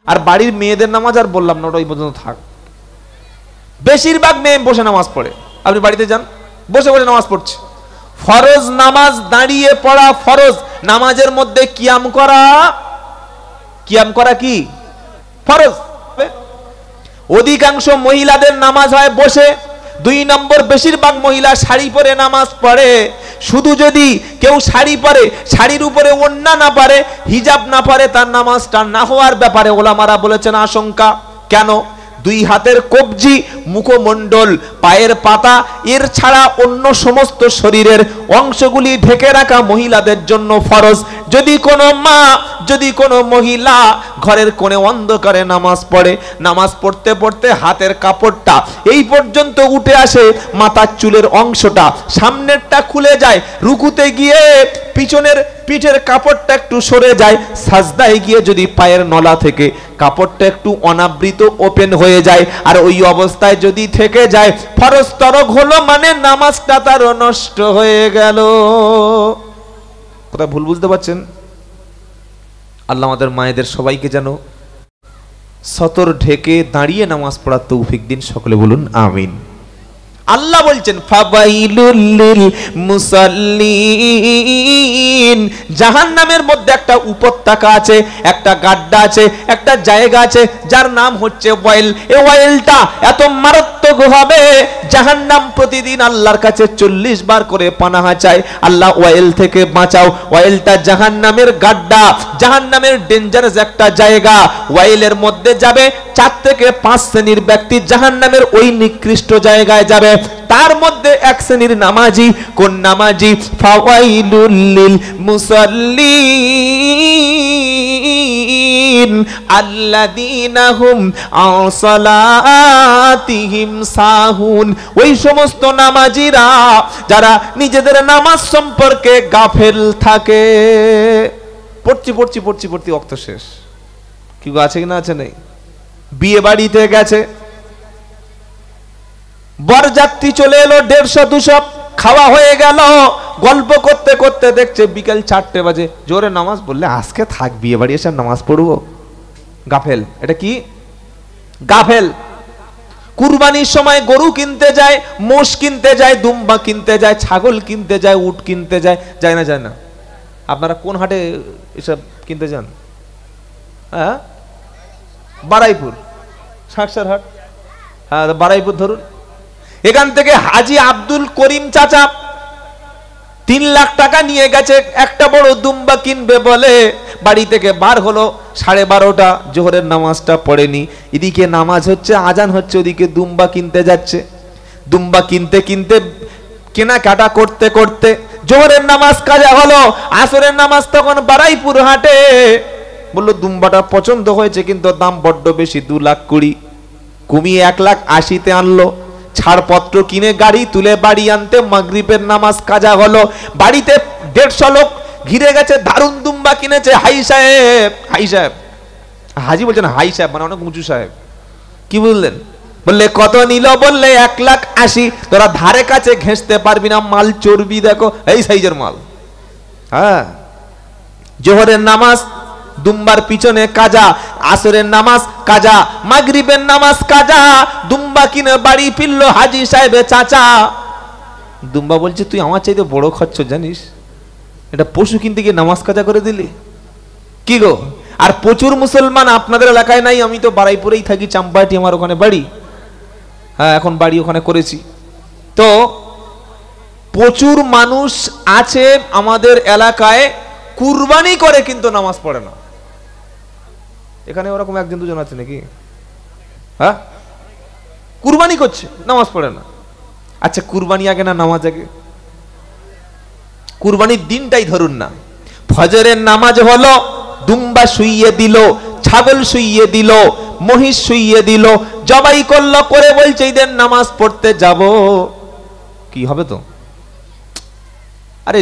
আর বাড়ির মেয়েদের নামাজ আর বললাম না, ওটা ওই পর্যন্ত থাক। বেশিরভাগ মেয়ে বসে নামাজ পড়ে, আপনি বাড়িতে যান বসে বসে নামাজ পড়ছে। ফরজ নামাজ দাঁড়িয়ে পড়া ফরজ, নামাজের মধ্যে কিয়াম করা, কিয়াম করা কি ফরজ। অধিকাংশ মহিলাদের নামাজ হয় বসে। 2 নম্বর, বেশিরভাগ মহিলা শাড়ি পরে নামাজ পড়ে। শুধু যদি কেউ শাড়ি পরে, শাড়ির উপরে ওড়না না পরে, হিজাব না পরে, তার নামাজটা না হওয়ার ব্যাপারে ওলামারা বলেছেন আশঙ্কা। কেন? 2 হাতের কবজি, মুখমণ্ডল, পায়ের পাতা, এর ছাড়া অন্য সমস্ত শরীরের অংশগুলি ঢেকে রাখা মহিলাদের জন্য ফরজ। যদি কোনো মা, যদি কোনো মহিলা ঘরের কোণে অন্ধকারে নামাজ পড়ে, নামাজ পড়তে পড়তে হাতের কাপড়টা এই পর্যন্ত উঠে আসে, মাথার চুলের অংশটা সামনেরটা খুলে যায়, রুকুতে গিয়ে পিছনের পিঠের কাপড়টা একটু সরে যায়, সাজদায় গিয়ে যদি পায়ের নলা থেকে কাপড়টা একটু অনাবৃত ওপেন হয়ে যায়, আর ওই অবস্থায় যদি থেকে যায়, ফরজ তরক হলো, মানে নামাজটা তার নষ্ট হয়ে গেল। কথা ভুল বুঝতে পারছেন? আল্লাহ আমাদের মায়েদের সবাইকে যেন সতর ঢেকে দাঁড়িয়ে নামাজ পড়ার তৌফিক দিন। সকলে বলুন আমিন। আল্লাহ বলছেন ফাওয়াইলুল লিল মুসাল্লিন, জাহান্নামের মধ্যে একটা উপত্যকা আছে, একটা গাড্ডা আছে, একটা জায়গা আছে যার নাম হচ্ছে ওয়াইল। এই ওয়াইলটা এত মারাত্মক হবে, জাহান্নাম প্রতিদিন আল্লাহর কাছে 40 বার করে পানাহা চায়, আল্লাহ ওয়াইল থেকে বাঁচাও। ওয়াইলটা জাহান্নামের গাড্ডা, জাহান্নামের ডেঞ্জারাস একটা জায়গা। ওয়াইলের মধ্যে যাবে 4 থেকে 5 শ্রেণীর ব্যক্তি, জাহান্নামের ওই নিকৃষ্ট জায়গায় যাবে। তার মধ্যে 1 শ্রেণীর নামাজি। কোন নামাজি? ফাওয়াইলুল লিল মুসাল্লিন আল্লাযীনা হুম আন সালাতিহিম সাহুন। ওই সমস্ত নামাজিরা যারা নিজেদের নামাজ সম্পর্কে গাফেল থাকে। পড়ছি ওয়াক্ত শেষ। কি আছে কি না আছে নেই? বিয়ে বাড়িতে গেছে, বরযাত্রী চলে এলো 150-200, খাওয়া হয়ে গেল, গল্প করতে করতে দেখছে বিকেল 4টে বাজে। জোরে নামাজ বললে আজকে থাক, বিয়ে বাড়ি এসে নামাজ পড়বো। গাফেল। এটা কি? গাফেল। কুরবানির সময় গরু কিনতে যায়, মোষ কিনতে যায়, দুম্বা কিনতে যায়, ছাগল কিনতে যায়, উট কিনতে যায়, যায় না? যায় না? আপনারা কোন হাটে এসব কিনতে যান? হ্যাঁ, বারাইপুর, শাকসার হাট। হ্যাঁ, বারাইপুর ধরুন। এখান থেকে হাজি আব্দুল করিম চাচা 3 লাখ টাকা নিয়ে গেছে, একটা বড় দুম্বা কিনবে বলে। বাড়ি থেকে বার হলো 12:30, জোহরের নামাজটা পড়েনি। এদিকে নামাজ হচ্ছে, আজান হচ্ছে, ওদিকে দুম্বা কিনতে যাচ্ছে। দুম্বা কিনতে কিনতে, কেনাকাটা করতে করতে জোহরের নামাজ কাজা হলো। আসরের নামাজ তখন বারাইপুর হাটে। বললো দুম্বাটা পছন্দ হয়েছে, কিন্তু দাম বড্ড বেশি, 2,20,000 কমিয়ে 1,80,000-তে আনলো। ছাড়পত্র কিনে গাড়ি তুলে বাড়ি আনতে মাগরিবের নামাজ কাজা হলো। বাড়িতে 150 লোক ঘিরে গেছে, দারুণ দুম্বা কিনেছে। হাই সাহেব, হাই সাহেব, হাজি বলছেন হাই সাহেব মানে অনেক উঁচু সাহেব। কি বললেন? বললে কত নিল? বললে 1,80,000। তোরা ধারে কাছে ঘেঁষতে পারবি না, মাল চর্বি দেখো, এই সাইজের মাল। হ্যাঁ, জোহরের নামাজ দুম্বার পিছনে কাজা, আসরের নামাজ কাজা, মাগরিবের নামাজ কাজা। দুম্বা কিনে বাড়ি ফিরলো হাজি সাহেবের চাচা। দুম্বা বলছে তুই আমার চাইতে বড় খরচ জানিস, এটা পশু কিনতে গিয়ে নামাজ কাজা করে দিলি। কি গো? আর প্রচুর মুসলমান আপনাদের এলাকায় নাই, আমি তো বারাইপুরেই থাকি, চাম্পাটি আমার ওখানে বাড়ি। হ্যাঁ, এখন বাড়ি ওখানে করেছি। তো প্রচুর মানুষ আছে আমাদের এলাকায় কুরবানি করে কিন্তু নামাজ পড়ে না। এখানে ওরকম 1-2 জন আছে নাকি? হ্যাঁ, কুরবানি করছে, নামাজ পড়ে না। আচ্ছা, কুরবানি আগে না নামাজ আগে? কুরবানির দিনটাই ধরুন না, ফজরের নামাজ হলো, দুম্বা শুইয়ে দিল, ছাগল শুইয়ে দিল, মহিষ শুইয়ে দিল, জবাই করলো, করে বলছে ঈদের নামাজ পড়তে যাব। কি হবে? তো আরে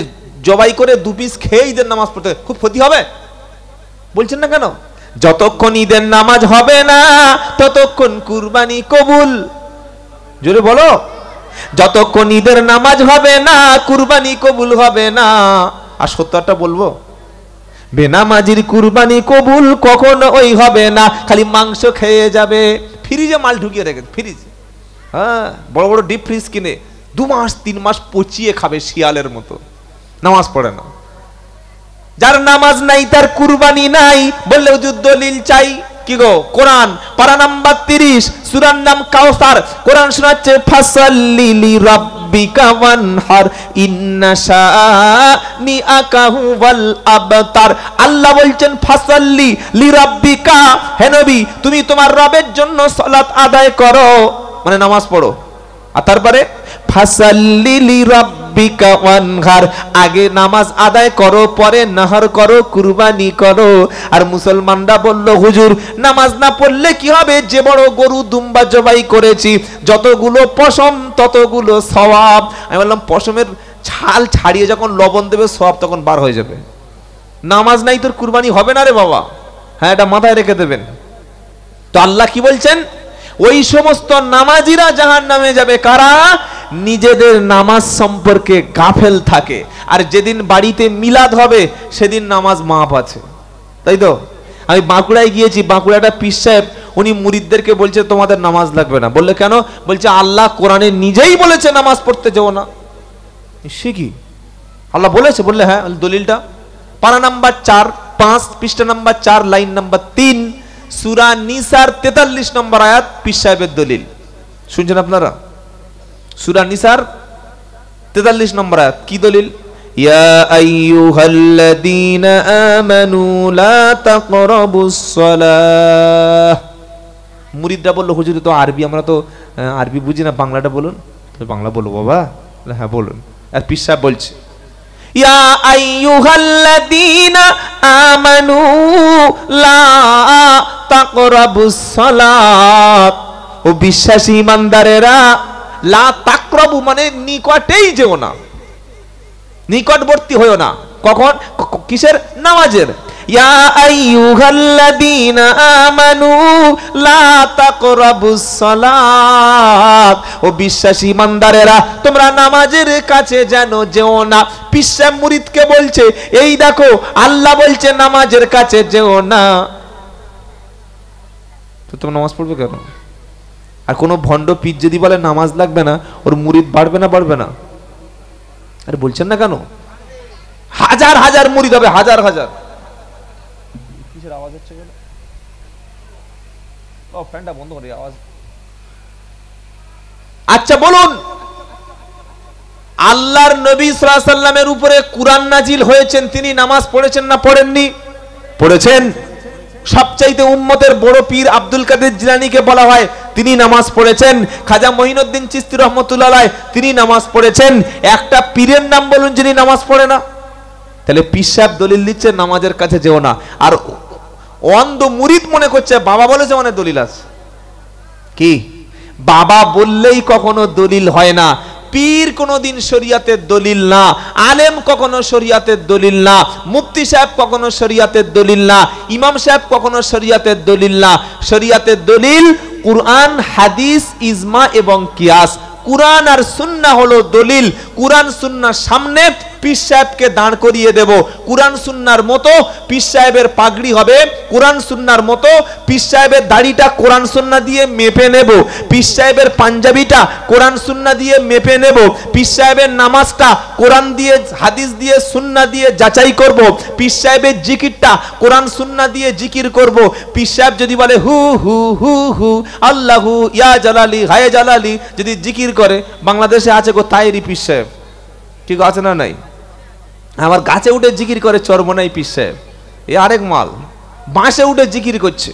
জবাই করে 2 পিস খেয়ে ঈদের নামাজ পড়তে খুব ক্ষতি হবে, বলছেন না কেন? যতক্ষণ ঈদের নামাজ হবে না ততক্ষণ কুরবানি কবুল। জোরে বলো। যতক্ষণ ঈদের নামাজ হবে না কুরবানি কবুল হবে না। আর 70টা বলবো, বেনামাজির কুরবানি কবুল কখনো ওই হবে না, খালি মাংস খেয়ে যাবে। ফ্রিজে মাল ঢুকিয়ে রেখেছে, ফ্রিজ, হ্যাঁ, বড় বড় ডিপ ফ্রিজ কিনে 2 মাস 3 মাস পচিয়ে খাবে শিয়ালের মতো, নামাজ পড়ে না। যার নামাজ নাই তার কুরবানি নাই, বললে হুজুর দলিল চাই। কি গো? কোরআন পারা নাম্বার 30, সূরার নাম কাউসার। কোরআন শোনাচ্ছে ফাসাল্লি লিরাব্বিকা ওয়ানহার ইন্না শানিআকা হুয়াল আবতার। আল্লাহ বলছেন ফাসাল্লি লিরাব্বিকা, হে নবী তুমি তোমার রবের জন্য সালাত আদায় করো, মানে নামাজ পড়ো। আর তারপরে ফাসাল্লি লিরাব্বিকা ওয়ানহার, আগে নামাজ আদায় করো, পরে নাহার করো, কুরবানি করো। আর মুসলমানরা বলল হুজুর নামাজ না পড়লে কি হবে? যে বড় গরু দুম্বা জবাই করেছি, যতগুলো পশম ততগুলো সওয়াব। আমি বললাম পশমের ছাল ছাড়িয়ে যখন লবণ দেবে সওয়াব তখন বার হয়ে যাবে। নামাজ নাই তোর কুরবানি হবে না রে বাবা, হ্যাঁ এটা মাথায় রেখে দেবেন। তো আল্লাহ কি বলছেন? ওই সমস্ত নামাজিরা জাহান্নামে যাবে কারা? নিজেদের নামাজ সম্পর্কে গাফেল থাকে। আর যেদিন বাড়িতে মিলাদ হবে সেদিন নামাজ মাপ আছে, তাই তো? আমি বাঁকুড়ায় গিয়েছি, বাঁকুড়াটা পীর সাহেব উনি মুরিদদেরকে বলছে তোমাদের নামাজ লাগবে না। বললে কেন? বলছে আল্লাহ কোরআনে নিজেই বলেছে নামাজ পড়তে যাও না। সে কি আল্লাহ বলেছে? বললে হ্যাঁ। দলিলটা পারা নাম্বার 4, 5 পৃষ্ঠা নাম্বার 4 লাইন নাম্বার 3 সূরা নিসার 43 নম্বর আয়াত, পীর সাহেবের দলিল। শুনছেন আপনারা? সূরা নিসার 43 নম্বর আয়াত, কি দলিল? ইয়া আইয়ুহাল্লাযীনা আমানু লা তাকরাবুস সালাহ। মুরিদরা বলল হুজুর তো আরবি, আমরা তো আরবি বুঝি না, বাংলাটা বলুন। বাংলা বলো বাবা। হ্যাঁ বলুন। আর পীর সাহেব বলছে ইয়া আইয়ুহাল্লাযীনা আমানু লা তাকরাবুস সালাত, ও বিশ্বাসী ইমানদারেরা, লা তাকরাবু মানে নিকটেই যেও না, নিকটবর্তী হয়ো না। কখন? কিসের? নামাজের। ইয়া আইয়ুহাল্লাযীনা আমানু লা তাকরাবুস সালাত, ও বিশ্বাসী ইমানদারেরা তোমরা নামাজের কাছে যেন যেও না। পীর সাহেব মুরিদকে বলছে এই দেখো আল্লাহ বলছে নামাজের কাছে যেও না, তো তোমরা নামাজ পড়বে কেন? আর কোন ভণ্ড পীর যদি বলে নামাজ লাগবে না, ওর মুরিদ বাড়বে না বাড়বে না? আরে বলছেন না কেন? হাজার হাজার মুরিদ হবে, হাজার হাজার। কিসের আওয়াজ হচ্ছে কেন? ও ফ্যানটা বন্ধ করে আওয়াজ। আচ্ছা বলুন, আল্লাহর নবী সাল্লাল্লাহু আলাইহি সাল্লামের উপরে কুরআন নাজিল হয়েছেন, তিনি নামাজ পড়েছেন না পড়েননি? পড়েছেন। সবচাইতে উম্মতের বড় পীর আব্দুল কাদের জিলানীকে বলা হয় তিনি নামাজ পড়েছেন। খাজা মঈনুদ্দিন চিশতি রহমাতুল্লাহ আলাইহি তিনি নামাজ পড়েছেন। একটা পীরের নাম বলুন যিনি নামাজ পড়ে না? তাহলে পীর সাহেব দলিল দিচ্ছে নামাজের কাছে যেও না, আর অন্ধ মুরিদ মনে করছে বাবা বলেছে মানে দলিল আছে। কি? বাবা বললেই কখনো দলিল হয় না। পীর কোনোদিন শরিয়াতের দলিল না, আলেম কখনো শরিয়াতের দলিল না, মুফতি সাহেব কখনো শরিয়াতের দলিল না, ইমাম সাহেব কখনো শরিয়াতের দলিল না। শরিয়াতের দলিল কুরআন, হাদিস, ইজমা এবং কিয়াস। কুরআন আর সুন্নাহ হলো দলিল। কুরআন সুন্নাহর সামনে পীর সাহেবকে দাঁড় করিয়ে দেব। কুরআন সুন্নাহর মতো পীর সাহেবের পাগড়ি হবে, কুরআন সুন্নাহর মতো পীর সাহেবের দাড়িটা কোরআন সুন্নাহ দিয়ে মেপে নেব, পীর সাহেবের পাঞ্জাবিটা কোরআন সুন্নাহ দিয়ে মেপে নেব, পীর সাহেবের নামাজটা কোরআন দিয়ে, হাদিস দিয়ে, সুন্নাহ দিয়ে যাচাই করব, পীর সাহেবের জিকিরটা কোরআন সুন্নাহ দিয়ে জিকির করব। পীর সাহেব যদি বলে হু হু হু হু আল্লাহু ইয়া জালালি হায় জালালি যদি জিকির করে, বাংলাদেশে আছে গো তাইরি পীর সাহেব, ঠিক আছে না নাই? আমার গাছে উঠে জিকির করে চরমনাই পীর সাহেব, এ আরেক মাল, বাঁশে উঠে জিকির করছে।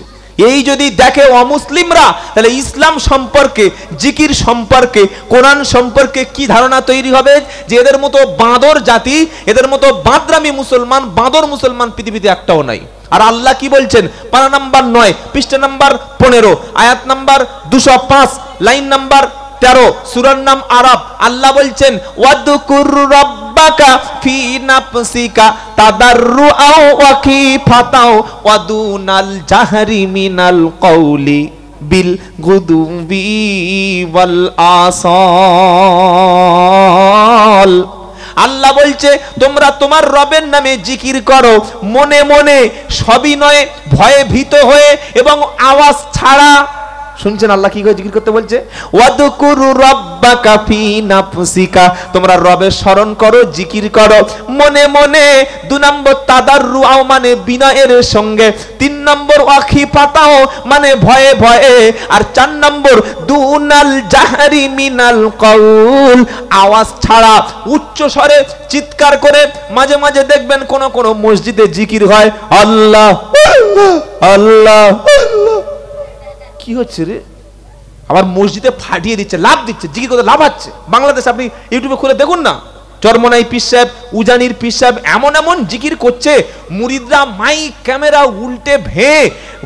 এই যদি দেখে অমুসলিমরা, তাহলে ইসলাম সম্পর্কে, জিকির সম্পর্কে, কোরআন সম্পর্কে কি ধারণা তৈরি হবে? যে এদের মতো বাঁদর জাতি, এদের মতো বাঁদরামি মুসলমান, বাঁদর মুসলমান পৃথিবীতে একটাও নাই। আর আল্লাহ কি বলছেন? পারা নাম্বার 9 পৃষ্ঠা নাম্বার 15 আয়াত নাম্বার 205 লাইন নাম্বার 13 সূরার নাম আরাব। আল্লাহ বলছেন ওয়াদকুর রাব্বাকা ফি নাফসিকা তাদাররুআও ওয়া খিফাতাও ওয়া দুনাল জাহরি মিনাল কওলি বিল গুদুবি ওয়াল আসাল। আল্লাহ বলছে তোমরা তোমার রবের নামে জিকির করো মনে মনে, সবিনয়ে, ভয়ে ভীত হয়ে এবং আওয়াজ ছাড়া। শুনছেন আল্লাহ কি করে জিকির করতে বলছে? ওয়াদকুরু রাব্বাকা ফি নাফসিকা, তোমরা রবের স্মরণ করো, জিকির করো মনে মনে। 2 নম্বর তাদাররুআ মানে বিনয়ের সঙ্গে, 3 নম্বর ওয়াখিফাতাও মানে ভয়ে ভয়ে, আর 4 নম্বর দুনাল জাহরি মিনাল কাউল, আওয়াজ ছাড়া উচ্চ স্বরে চিৎকার করে। মাঝে মাঝে দেখবেন কোন কোন মসজিদে জিকির হয় আল্লাহ আল্লাহ আল্লাহ। কি হচ্ছে রে? আবার মসজিদে ফাটিয়ে দিচ্ছে, লাভ দিচ্ছে, জিকির করতে লাভ হচ্ছে। বাংলাদেশ আপনি ইউটিউবে খুলে দেখুন না, চরমনাই পীর সাহেব, উজানির পীর সাহেব এমন এমন জিকির করছে, মুরিদরা মাইক ক্যামেরা উল্টে ভেঙে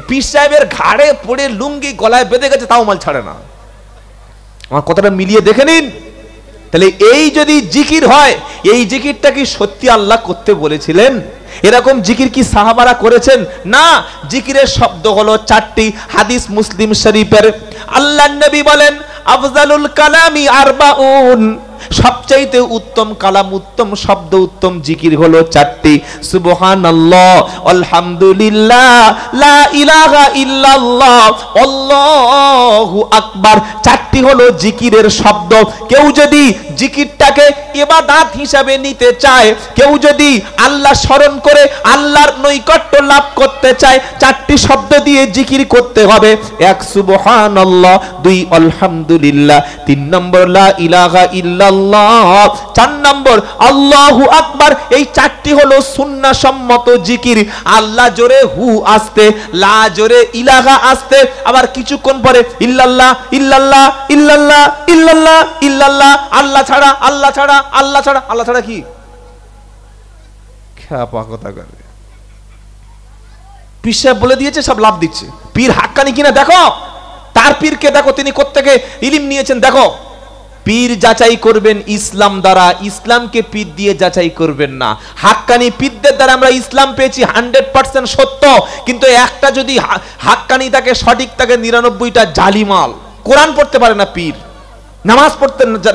পীর সাহেবের ঘাড়ে পড়ে লুঙ্গি গলায় বেঁধে গেছে, তাও মাল ছাড়ে না। আমার কথাটা মিলিয়ে দেখে নিন। তাহলে এই যদি জিকির হয়, এই জিকিরটা কি সত্যি আল্লাহ করতে বলেছিলেন? এরকম জিকির কি সাহাবারা করেছেন? না। জিকিরের শব্দ হলো 4টি, হাদিস মুসলিম শরীফের। আল্লাহর নবী বলেন আফজালুল কালামি আরবাউন, সবচাইতে উত্তম কালাম, উত্তম শব্দ, উত্তম জিকির হলো 4টি, সুবহানাল্লাহ, আলহামদুলিল্লাহ, লা ইলাহা ইল্লাল্লাহ, আল্লাহু আকবার। 4টি হলো জিকিরের শব্দ। কেউ যদি জিকিরটাকে ইবাদত হিসাবে নিতে চায়, কেউ যদি আল্লাহ স্মরণ করে আল্লাহর নৈকট্য লাভ করতে চায়, 4টি শব্দ দিয়ে জিকির করতে হবে। 1 সুবহানাল্লাহ, 2 আলহামদুলিল্লাহ, 3 নম্বর লা ইলাহা ইল্লাল্লাহ, 4 নম্বর আল্লাহু আকবার। এই 4টি হলো সুন্নাহ সম্মত জিকির। আল্লাহ জোরে হু আসতে, লা জোরে ইলাহা আসতে, আবার কিছুক্ষণ পরে ইল্লাল্লাহ ইল্লাল্লাহ ইল্লাল্লাহ ইল্লাল্লাহ ইল্লাল্লাহ, আল্লাহ ছাড়া আল্লাহ ছাড়া আল্লাহ ছাড়া। আল্লাহ ছাড়া কি খ্যাপা কথা করে পীর সাহেব বলে দিয়েছে, সব লাভ দিচ্ছে। পীর হাক্কানি কিনা দেখো, তার পীরকে দেখো তিনি কোত্থেকে ইলম নিয়েছেন দেখো। পীর যাচাই করবেন ইসলাম দ্বারা, ইসলামকে পীর দিয়ে যাচাই করবেন না। হাক্কানি পীরদের দ্বারা আমরা ইসলাম পেয়েছি 100% সত্য, কিন্তু একটা যদি হাক্কানি থাকে, সঠিক থাকে, 99টা জালিমাল। কোরআন পড়তে পারে না পীর,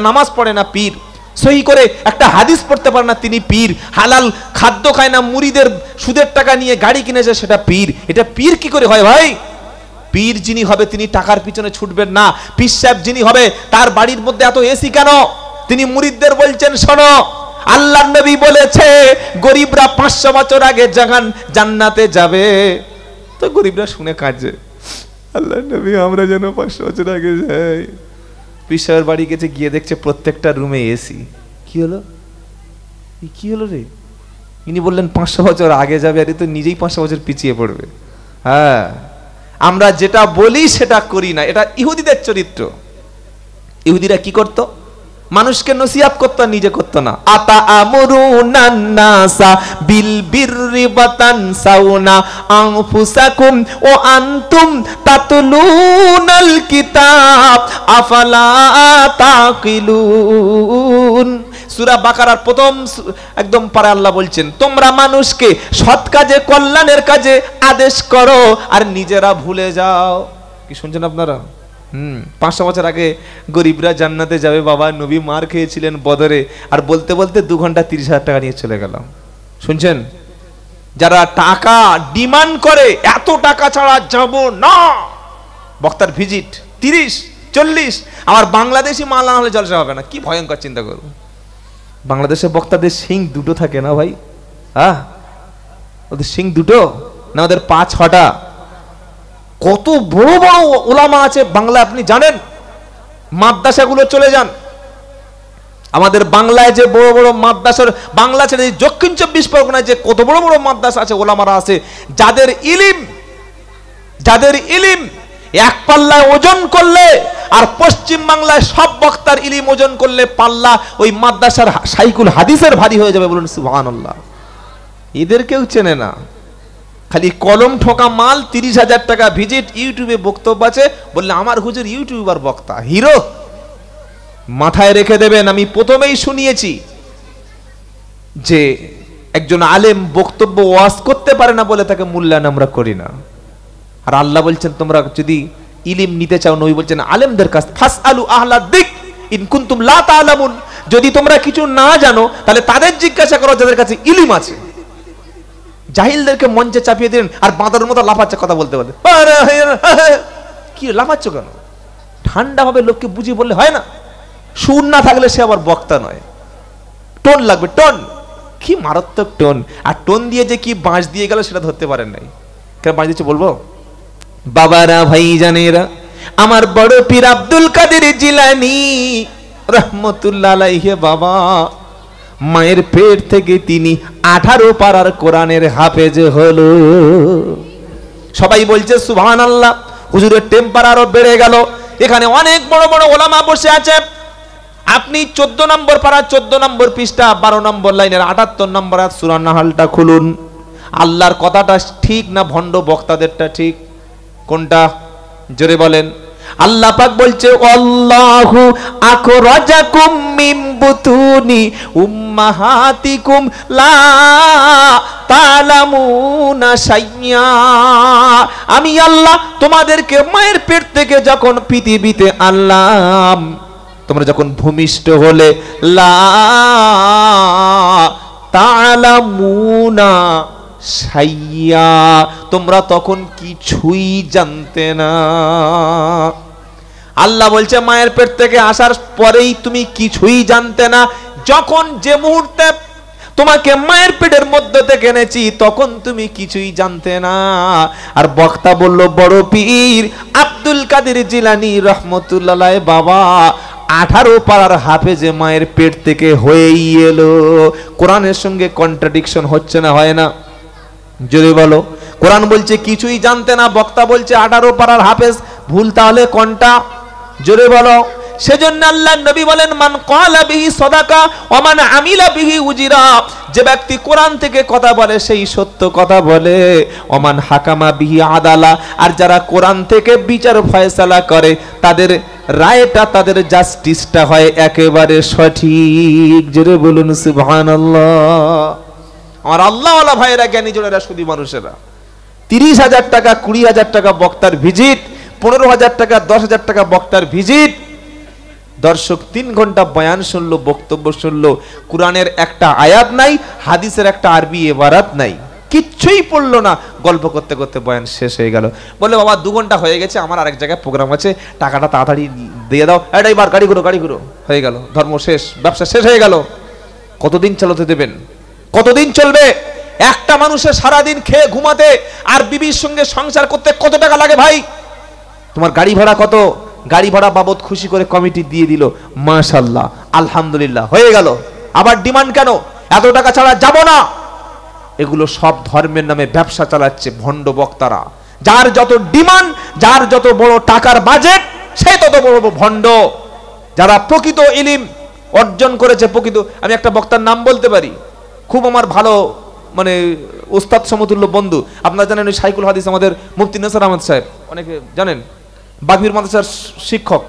নামাজ পড়ে না পীর, সহি করে একটা হাদিস পড়তে পারে না তিনি পীর, হালাল খাদ্য খায় না, মুরিদের সুদের টাকা নিয়ে গাড়ি কিনেছে সেটা পীর। এটা পীর কি করে হয় ভাই? পীর যিনি হবে তিনি টাকার পিছনে ছুটবেন না। পীর সাহেব যিনি হবে তার বাড়ির মধ্যে এত এসি কেন? তিনি মুরিদদের বলছেন শোনো, আল্লাহর নবী বলেছে গরিবরা 500 বছর আগে জান্নাতে যাবে। তো গরিবরা শুনে কাঁদছে, আল্লাহর নবী আমরা যেন 500 বছর আগে যাই। পীর সাহেবের বাড়ি গেছে, গিয়ে দেখছে প্রত্যেকটা রুমে এসি। কি হলো, কি হলো রে? ইনি বললেন 500 বছর আগে যাবে, আর তো নিজেই 500 বছর পিছিয়ে পড়বে। হ্যাঁ, আমরা যেটা বলি সেটা করি না, এটা ইহুদিদের চরিত্র। ইহুদিরা কি করত? মানুষকে নসিহত করত, নিজে করত না। আতা আমরুনান নাসা বিল বিররি ওয়া তানসাউনা আনফুসাকুম ওয়া আনতুম তাতলুনাল কিতাব আফালা তাকিলুন। সূরা বাকারার প্রথম একদম পারে আল্লাহ বলছেন তোমরা মানুষকে সৎ কাজে, কল্যাণের কাজে আদেশ করো আর নিজেরা ভুলে যাও। কি শুনছেন আপনারা? 500 বছর আগে গরিবরা জান্নাতে যাবে বাবা, নবী মার খেয়েছিলেন বদরে, আর বলতে বলতে 2 ঘন্টা 30,000 টাকা নিয়ে চলে গেলাম। শুনছেন? যারা টাকা ডিমান্ড করে, এত টাকা ছাড়া যাব না, বক্তার ভিজিট 30-40, আমার বাংলাদেশি মাল না হলে জলসা হবে না। কি ভয়ঙ্কর চিন্তা করবো। বাংলাদেশের বক্তাদের সিং 2টো থাকে না ভাই? হ্যাঁ, ওদের সিং 2টো না, ওদের 5-6টা। কত বড় বড় ওলামা আছে বাংলা, আপনি জানেন? মাদ্রাসাগুলো চলে যান, আমাদের বাংলায় যে বড় বড় মাদ্রাসার, বাংলা ছেড়ে দক্ষিণ 24 পরগনায় যে কত বড় বড় মাদ্রাসা আছে, ওলামারা আছে, যাদের ইলিম এক পাল্লায় ওজন করলে, আর পশ্চিম বাংলায় সব বক্তার ইলিম ওজন করলে পাল্লা ওই মাদ্রাসার শাইখুল হাদিসের ভারী হয়ে যাবে। বলুন সুবহানাল্লাহ। এদের কেউ চেনে না, খালি কলম ঠোকা মাল। 30,000 টাকা ভিজিট, ইউটিউবে বক্তব্য আছে, বললে আমার হুজুর ইউটিউবার বক্তা, হিরো। মাথায় রেখে দেবেন, আমি প্রথমেই শুনিয়েছি যে একজন আলেম বক্তব্য ওয়াজ করতে পারে না বলে তাকে মূল্যায়ন আমরা করি না। আর আল্লাহ বলছেন তোমরা যদি ইলিম নিতে চাও, নবী বলছেন আলেমদের কাছ ফাসআলু আহলা যিকর ইন কুনতুম লা তা'লামুন, যদি তোমরা কিছু না জানো তাহলে তাদের জিজ্ঞাসা করো যাদের কাছে ইলম আছে। জাহিলদেরকে মঞ্চে চাপিয়ে দিলেন আর বাঁদরের মতো লাফাচ্ছে কথা বলতে বলতে। কি লাফাচ্ছ কেন? ঠান্ডা ভাবে লোককে বুঝিয়ে বললে হয় না? সুর না থাকলে সে আবার বক্তা নয়, টোন লাগবে, টোন। কি মারাত্মক টোন! আর টোন দিয়ে যে কি বাঁশ দিয়ে গেল সেটা ধরতে পারেন নাই। কেন বাঁশ দিচ্ছে বলবো? বাবারা, ভাই জানেরা, আমার বড় পীর আব্দুল কাদের জিলানী রহমতুল্লাহ আলাইহি বাবা, মায়ের পেট থেকে তিনি 18 পারার কোরআনের হাফেজ হলো। সবাই বলছে সুবহানাল্লাহ। হুজুরের টেম্পার আরো বেড়ে গেল। এখানে অনেক বড় বড় ওলামা বসে আছে। আপনি 14 নম্বর পারা, 14 নম্বর পৃষ্ঠা, 12 নম্বর লাইনের 78 নম্বর আয়াত সূরা নাহলটা খুলুন। আল্লাহর কথাটা ঠিক না ভণ্ড বক্তাদেরটা ঠিক? কোনটা জোরে বলেন? আল্লাহ পাক বলছে আল্লাহু আখরাজাকুম মিন বুতুনি উম্মাহাতিকুম লা তা'লামুনা শাইয়্যা। আমি আল্লাহ তোমাদেরকে মায়ের পেট থেকে যখন পৃথিবীতে আনলাম, তোমরা যখন ভূমিষ্ঠ হলে, লা তা'লামুনা শাইয়্যা, তোমরা তখন কিছুই জানতে না। আল্লাহ বলছে মায়ের পেট থেকে আসার পরেই তুমি কিছুই জানতে না। যখন যে মুহূর্তে তোমাকে মায়ের পেটের মধ্যে থেকে এনেছি তখন তুমি কিছুই জানতে না। আর বক্তা বলল বড় পীর আব্দুল কাদের জিলানী রহমতুল্লাহ আলাইহি বাবা 18 পারার হাফেজে মায়ের পেট থেকে হয়েই এলো। কোরআনের সঙ্গে কন্ট্রাডিকশন হচ্ছে না, হয় না? জোরে বলো। কোরআন বলছে কিছুই জানতে না, বক্তা বলছে 18 পারার হাফেজ। ভুল তাহলে কোনটা? জোরে বলো। সেজন্য আল্লাহর নবী বলেন মান ক্বালা বিহি সাদাকা ওয়া মান আমিলা বিহি উজিরা। যে ব্যক্তি কোরআন থেকে কথা বলে সেই সত্য কথা বলে। ওয়া মান হাকামা বিহি আদালা, আর যারা কোরআন থেকে বিচার ফয়সালা করে তাদের রায়টা, তাদের জাস্টিসটা হয় একেবারে সঠিক। জোরে বলুন সুবহানাল্লাহ। আমার আল্লাহওয়ালা ভাইয়েরা, জ্ঞানী জনেরা, শুধু মানুষেরা, 30,000 টাকা 20,000 টাকা বক্তার ভিজিট, 15,000 টাকা 10,000 টাকা বক্তার ভিজিট। দর্শক 3 ঘন্টা বয়ান শুনলো, বক্তব্য শুনলো, কোরআনের একটা আয়াত নাই, হাদিসের একটা আরবি ইবারাত নাই, কিচ্ছুই পড়লো না। গল্প করতে করতে বয়ান শেষ হয়ে গেল। বলে বাবা 2 ঘন্টা হয়ে গেছে, আমার আরেক জায়গায় প্রোগ্রাম আছে, টাকাটা তাড়াতাড়ি দিয়ে দাও। এটাই বার গাড়ি ঘুরো হয়ে গেল, ধর্ম শেষ, ব্যবসা শেষ হয়ে গেল। কতদিন চালাতে দেবেন? কতদিন চলবে? একটা মানুষের সারাদিন খেয়ে ঘুমাতে আর বিবির সঙ্গে সংসার করতে কত টাকা লাগে ভাই? তোমার গাড়ি ভাড়া কত? গাড়ি ভাড়া বাবদ খুশি করে কমিটি দিয়ে দিল, মাশাআল্লাহ আলহামদুলিল্লাহ, হয়ে গেল। আবার ডিমান্ড কেন? এত টাকা ছাড়া যাব না। এগুলো সব ধর্মের নামে ব্যবসা চালাচ্ছে ভণ্ড বক্তারা। যার যত ডিমান্ড, যার যত বড় টাকার বাজেট, সে তত বড় ভণ্ড। যারা প্রকৃত ইলম অর্জন করেছে, প্রকৃত, আমি একটা বক্তার নাম বলতে পারি, খুব আমার ভালো মানে ওস্তাদ সমতুল্য বন্ধু। আপনারা জানেন ওই শাইখুল হাদিস আমাদের মুফতি নাসর আহমদ সাহেব, অনেকে জানেন, বাকিপুর মাদ্রাসার শিক্ষক,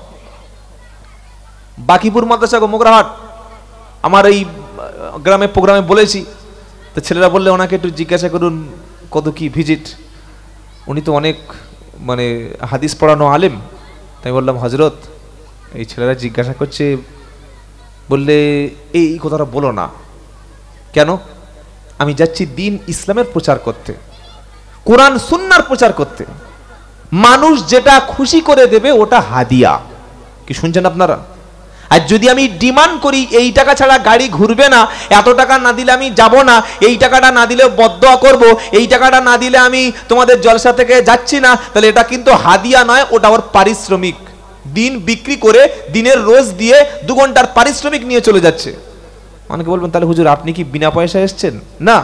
বাকিপুর মাদ্রাসা মোগরাহাট। আমার এই গ্রামে প্রোগ্রামে বলেছি, তো ছেলেরা বললে ওনাকে একটু জিজ্ঞাসা করুন কত কি ভিজিট। উনি তো অনেক মানে হাদিস পড়ানো আলেম। তাই বললাম হজরত, এই ছেলেরা জিজ্ঞাসা করছে, বললে এই কথাটা বলো না। কেন? আমি যাচ্ছি দিন ইসলামের প্রচার করতে, কোরআন সুন্নাহর প্রচার করতে। মানুষ যেটা খুশি করে দেবে ওটা হাদিয়া। কি শুনছেন আপনারা? আর যদি আমি ডিমান্ড করি এই টাকা ছাড়া গাড়ি ঘুরবে না, এত টাকা না দিলে আমি যাব না, এই টাকাটা না দিলে বদদোয়া করব, এই টাকাটা না দিলে আমি তোমাদের জলসা থেকে যাচ্ছি না, তাহলে এটা কিন্তু হাদিয়া নয়, ওটা ওর পারিশ্রমিক। দিন বিক্রি করে দিনের রোজ দিয়ে 2 ঘন্টার পারিশ্রমিক নিয়ে চলে যাচ্ছে। অনেকে বলবেন তাহলে হুজুর আপনি কি বিনা পয়সায় এসেছেন? না,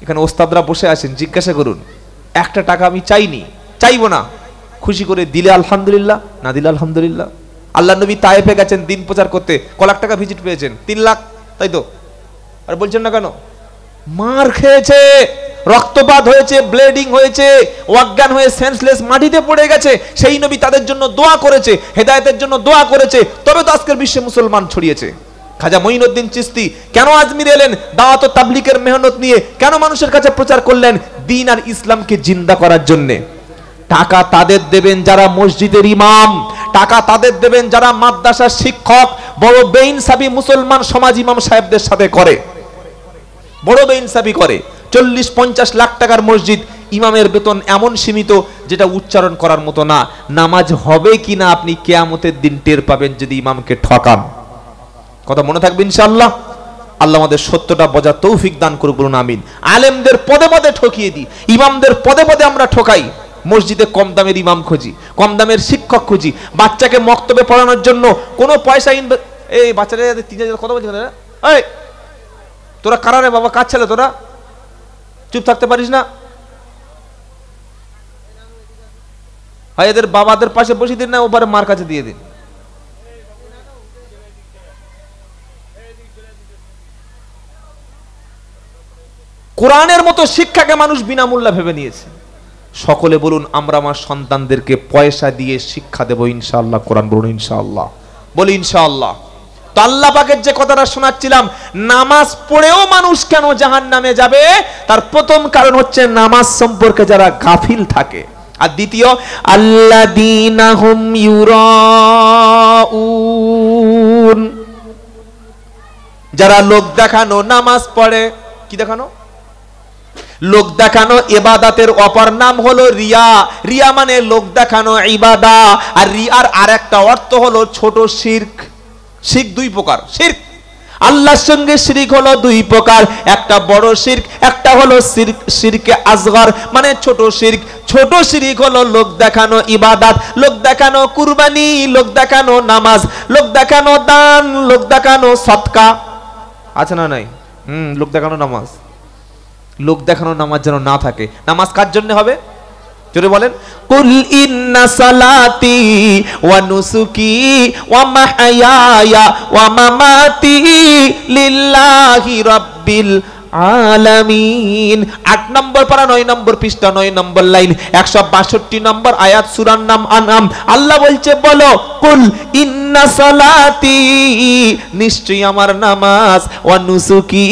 এখানে ওস্তাদরা বসে আছেন, জিজ্ঞাসা করুন। একটা টাকা আমি চাইনি, চাইবো না। খুশি করে দিলে আলহামদুলিল্লাহ, না দিলে আলহামদুলিল্লাহ। আল্লাহ নবী তায়েফে গেছেন দিন প্রচার করতে, ক লাখ টাকা ভিজিট পেয়েছেন? 3 লাখ, তাই তো? আর বলছেন না কেন? মার খেয়েছে, রক্তপাত হয়েছে, ব্লিডিং হয়েছে, অজ্ঞান হয়ে সেন্সলেস মাটিতে পড়ে গেছে। সেই নবী তাদের জন্য দোয়া করেছে, হেদায়েতের জন্য দোয়া করেছে, তবে তো আজকের বিশ্বে মুসলমান ছড়িয়েছে। খাজা মঈনুদ্দিন চিশতি কেন আজমির এলেন? দাওয়াত ও তাবলীগের মেহনত নিয়ে কেন মানুষের কাছে প্রচার করলেন? দ্বীন আর ইসলামকে জিন্দা করার জন্য। টাকা তাদের দেবেন যারা মসজিদের ইমাম, টাকা তাদের দেবেন যারা মাদ্রাসার শিক্ষক, বড় বেইনসাফি মুসলমান সমাজ ইমাম সাহেবদের সাথে করে, বড় বেইনসাফি করে। 40-50 লাখ টাকার মসজিদ, ইমামের বেতন এমন সীমিত যেটা উচ্চারণ করার মতো না। নামাজ হবে কিনা আপনি কিয়ামতের দিন টের পাবেন যদি ইমামকে ঠকান। কথা মনে থাকবে ইনশাআল্লাহ। আল্লাহ আমাদের সত্যটা বোঝার তৌফিক দান করুন, বলুন আমিন। আলেমদের পদে পদে ঠকিয়ে দিই, ইমামদের পদে পদে আমরা ঠকাই। মসজিদে কম দামের ইমাম খুঁজি, কম দামের শিক্ষক খুঁজি, বাচ্চাকে মক্তবে পড়ানোর জন্য কোনো পয়সা এই বাচ্চারা 3000 কথা বলছে, এই তোরা কারা রে বাবা, কাজ ছেলে তোরা, চুপ থাকতে পারিস না? হয় এদের বাবাদের পাশে বসিয়ে দিন, না ওপারে মার কাছে দিয়ে দিন। কোরআনের মতো শিক্ষাকে মানুষ বিনামূল্যে ভেবে নিয়েছে। সকলে বলুন আমরা আমার সন্তানদেরকে পয়সা দিয়ে শিক্ষা দেব ইনশাআল্লাহ। কোরআন বলুন ইনশাআল্লাহ, বলি ইনশাআল্লাহ। তো আল্লাহ পাকের যে কথাটা শোনাচ্ছিলাম, নামাজ পড়েও মানুষ কেন জাহান্নামে যাবে, তার প্রথম কারণ হচ্ছে নামাজ সম্পর্কে যারা গাফিল থাকে, আর দ্বিতীয় আল্লাযীনা হুম ইউরাউন, যারা লোক দেখানো নামাজ পড়ে। কি দেখানো? লোক দেখানো। ইবাদতের অপর নাম হলো রিয়া। রিয়া মানে লোক দেখানো ইবাদা, আর রিয়ার আরেকটা অর্থ হলো ছোট শিরক। শিরক দুই প্রকার। শিরক আল্লাহর সঙ্গে শিরক হলো দুই প্রকার, একটা বড় শিরক, একটা হলো শিরকে আসগর মানে ছোট শিরক। ছোট শিরক হলো লোক দেখানো ইবাদত, লোক দেখানো কুরবানি, লোক দেখানো নামাজ, লোক দেখানো দান, লোক দেখানো সদকা। আছে না নাই? লোক দেখানো নামাজ। লোক দেখানো নামাজ যেন না থাকে। নামাজ কার জন্য হবে? জোরে বলেন। কুল ইন্না সালাতি ওয়া নুসুকি ওয়া মাহইয়ায়া ওয়া মামাতি লিল্লাহি রাব্বিল আলামিন। 8 নম্বর পারা 9 নম্বর পৃষ্ঠা 9 নম্বর লাইন 162 নম্বর আয়াত সূরার নাম আনআম। আল্লাহ বলছে বলো কুল ইন্না সালাতি, নিশ্চয়ই আমার নামাজ, ওয়া নুসুকি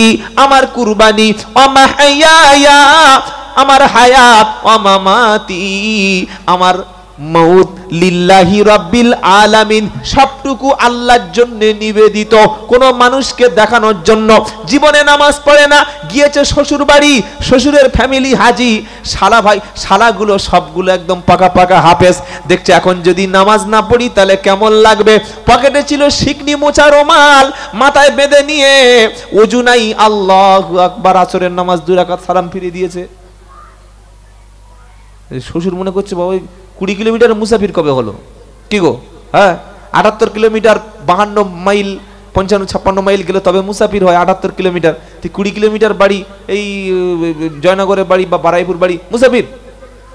আমার কুরবানি, ওয়া মাহইয়ায়া আমার হায়াত, ওয়া মামাতি আমার মউত, লিল্লাহি রাব্বিল আলামিন সবটুকু আল্লাহর জন্য নিবেদিত, কোন মানুষকে দেখানোর জন্য। জীবনে নামাজ পড়ে না, গিয়েছে শ্বশুর বাড়ি, শ্বশুরের ফ্যামিলি হাজি, শালা ভাই শালাগুলো সবগুলো একদম পাকা পাকা হাফেজ। দেখছে এখন যদি নামাজ না পড়ি তাহলে কেমন লাগবে। পকেটে ছিল শিকনি মোচা রুমাল, মাথায় বেঁধে নিয়ে ওযু নাই, আল্লাহু আকবার, আসরের নামাজ 2 রাকাত সালাম ফিরিয়ে দিয়েছে। শ্বশুর মনে করছে বাবা 20 কিলোমিটার মুসাফির কবে হলো? কি গো, হ্যাঁ 78 কিলোমিটার 52 মাইল 55-56 মাইল গেলে তবে মুসাফির হয়। 78 কিলোমিটার, 20 কিলোমিটার বাড়ি, এই জয়নগরের বাড়ি বা বারাইপুর বাড়ি, মুসাফির।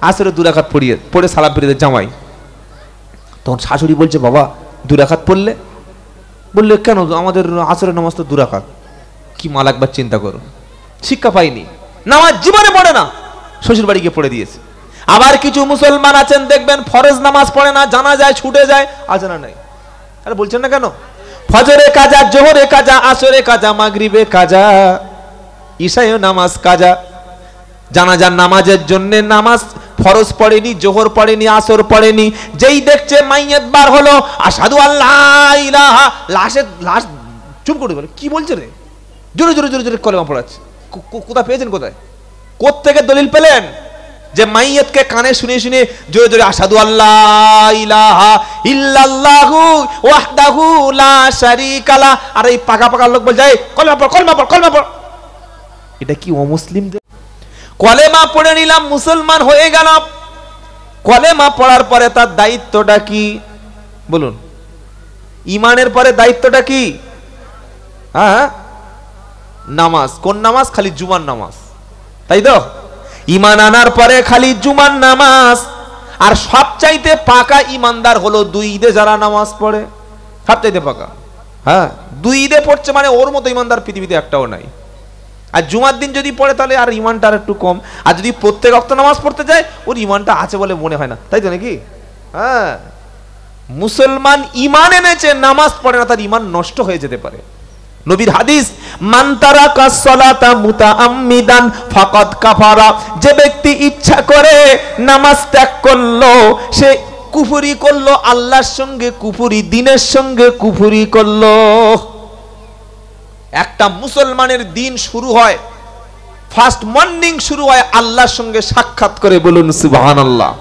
আসরে 2 রাকাত পড়ে সালাম ফিরিয়ে জামাই। তখন শাশুড়ি বলছে বাবা 2 রাকাত পড়লে? বললে কেন, আমাদের আসরের নামাজ তো 2 রাকাত। কি মাল, একবার চিন্তা করো। শিক্ষা পাইনি, নামাজ জীবনে পড়ে না, শ্বশুর বাড়ি গিয়ে পড়ে দিয়েছে। আবার কিছু মুসলমান আছেন দেখবেন ফরজ নামাজ পড়ে না, জানা যায় ছুটে যায়, আছে না নাই? আরে বলছেন না কেন? ফজরে কাজা, জোহরে কাজা, আসরে কাজা, মাগরিবে কাজা, ইশায়ে নামাজ কাজা। জানাজার নামাজের জন্য নামাজ ফরজ পড়েনি, জোহর পড়েনি, আসর পড়েনি। যেই দেখছে মাইয়াত বার হলো, আশহাদু আল্লাহ ইলাহা, লাশ চুপ করে বলে কি বলছে রে, জোরে জোরে জোরে জোরে কলেমা পড়াচ্ছে। কোথা পেয়েছেন, কোথায়, কোত্থেকে দলিল পেলেন যে মাইয়াতকে কানে শুনে শুনে জোরে জোরে আশহাদু আল্লাহ ইলাহা ইল্লাল্লাহু ওয়াহদাহু লা শারীকা লা। আর এই পাকা পাকা লোক বলে যায় কলেমা পড়, কলেমা পড়, কলেমা পড়। এটা কি অমুসলিমদের? কলেমা পড়ে নিলাম, মুসলমান হয়ে গেলাম। কলেমা পড়ার পরে তার দায়িত্বটা কি বলুন? ঈমানের পরে দায়িত্বটা কি? হ্যাঁ, নামাজ। কোন নামাজ? খালি জুমার নামাজ, তাই তো? ঈমান আনার পরে খালি জুমার নামাজ। আর সবচাইতে পাকা ঈমানদার হলো 2 ঈদে যারা নামাজ পড়ে, সবচাইতে পাকা। হ্যাঁ, 2 ঈদে পড়ছে মানে ওর মতো ঈমানদার পৃথিবীতে একটাও নাই। আর জুমার দিন যদি পড়ে তাহলে আর ঈমানটা আর একটু কম। আর যদি প্রত্যেক ওয়াক্ত নামাজ পড়তে যায় ওর ঈমানটা আছে বলে মনে হয় না, তাই তো নাকি? হ্যাঁ, মুসলমান ঈমান এনেছে, নামাজ পড়ে না, তার ঈমান নষ্ট হয়ে যেতে পারে। নবীর হাদিস, মান তারাকা সালাতা মুতাআম্মিদান ফাকাদ কাফারা, যে ব্যক্তি ইচ্ছা করে নামাজ ত্যাগ করলো সে কুফরি করলো, আল্লাহর সঙ্গে কুফরি, দিনের সঙ্গে কুফরি করলো। একটা মুসলমানের দিন শুরু হয়, ফার্স্ট মর্নিং শুরু হয় আল্লাহর সঙ্গে সাক্ষাৎ করে, বলুন সুবহানাল্লাহ।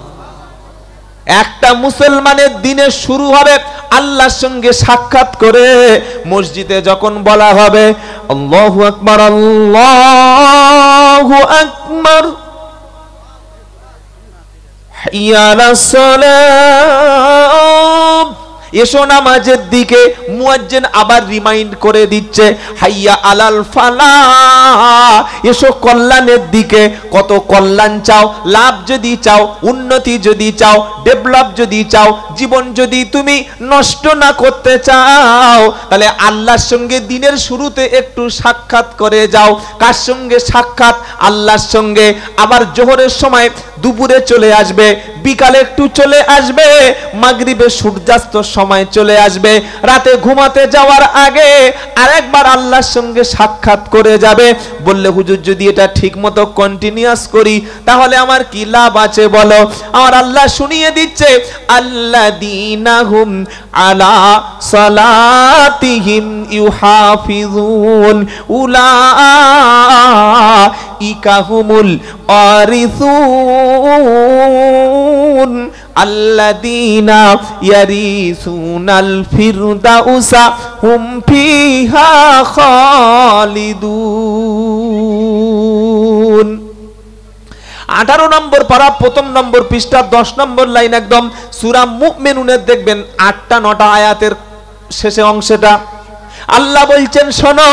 একটা মুসলমানের দিনে শুরু হবে আল্লাহর সঙ্গে সাক্ষাৎ করে। মসজিদে যখন বলা হবে আল্লাহু আকবার, আল্লাহু আকবার, হাইয়া আলাস সালাম, এসো নামাজের দিকে, মুয়াজ্জিন আবার রিমাইন্ড করে দিচ্ছে হাইয়া আলাল ফালাহ, এসো কল্যাণের দিকে। কত কল্যাণ চাও, লাভ যদি চাও, উন্নতি যদি চাও, ডেভেলপ যদি চাও, জীবন যদি তুমি নষ্ট না করতে চাও, তাহলে আল্লাহর সঙ্গে দিনের শুরুতে একটু সাক্ষাৎ করে যাও। কার সঙ্গে সাক্ষাৎ? আল্লাহর সঙ্গে। আবার জোহরের সময় দুপুরে চলে আসবে, বিকালে একটু চলে আসবে, মাগরিবে সূর্যাস্ত সময় চলে আসবে, রাতে ঘুমাতে যাওয়ার আগে আরেকবার আল্লাহর সঙ্গে সাক্ষাৎ করে যাবে। বললে হুজুর যদি এটা ঠিক মতো কন্টিনিউয়াস করি তাহলে আমার কি লাভ আছে বলো? আমার আল্লাহ শুনিয়ে দিচ্ছে আল্লাযীনা হুম আলা সালাতিহিম ইউহাফিজুন উলাইকা হুমুল ওয়ারিসুন আল্লাযীনা ইয়ারিসুনাল ফিরদাউসা হুম ফিহা খালিদুন। 18 নম্বর পারা, প্রথম নম্বর পৃষ্ঠা, 10 নম্বর লাইন, একদম সূরা মুমিনুনের দেখবেন 8টা 9টা আয়াতের শেষে অংশটা আল্লাহ বলছেন শোনো,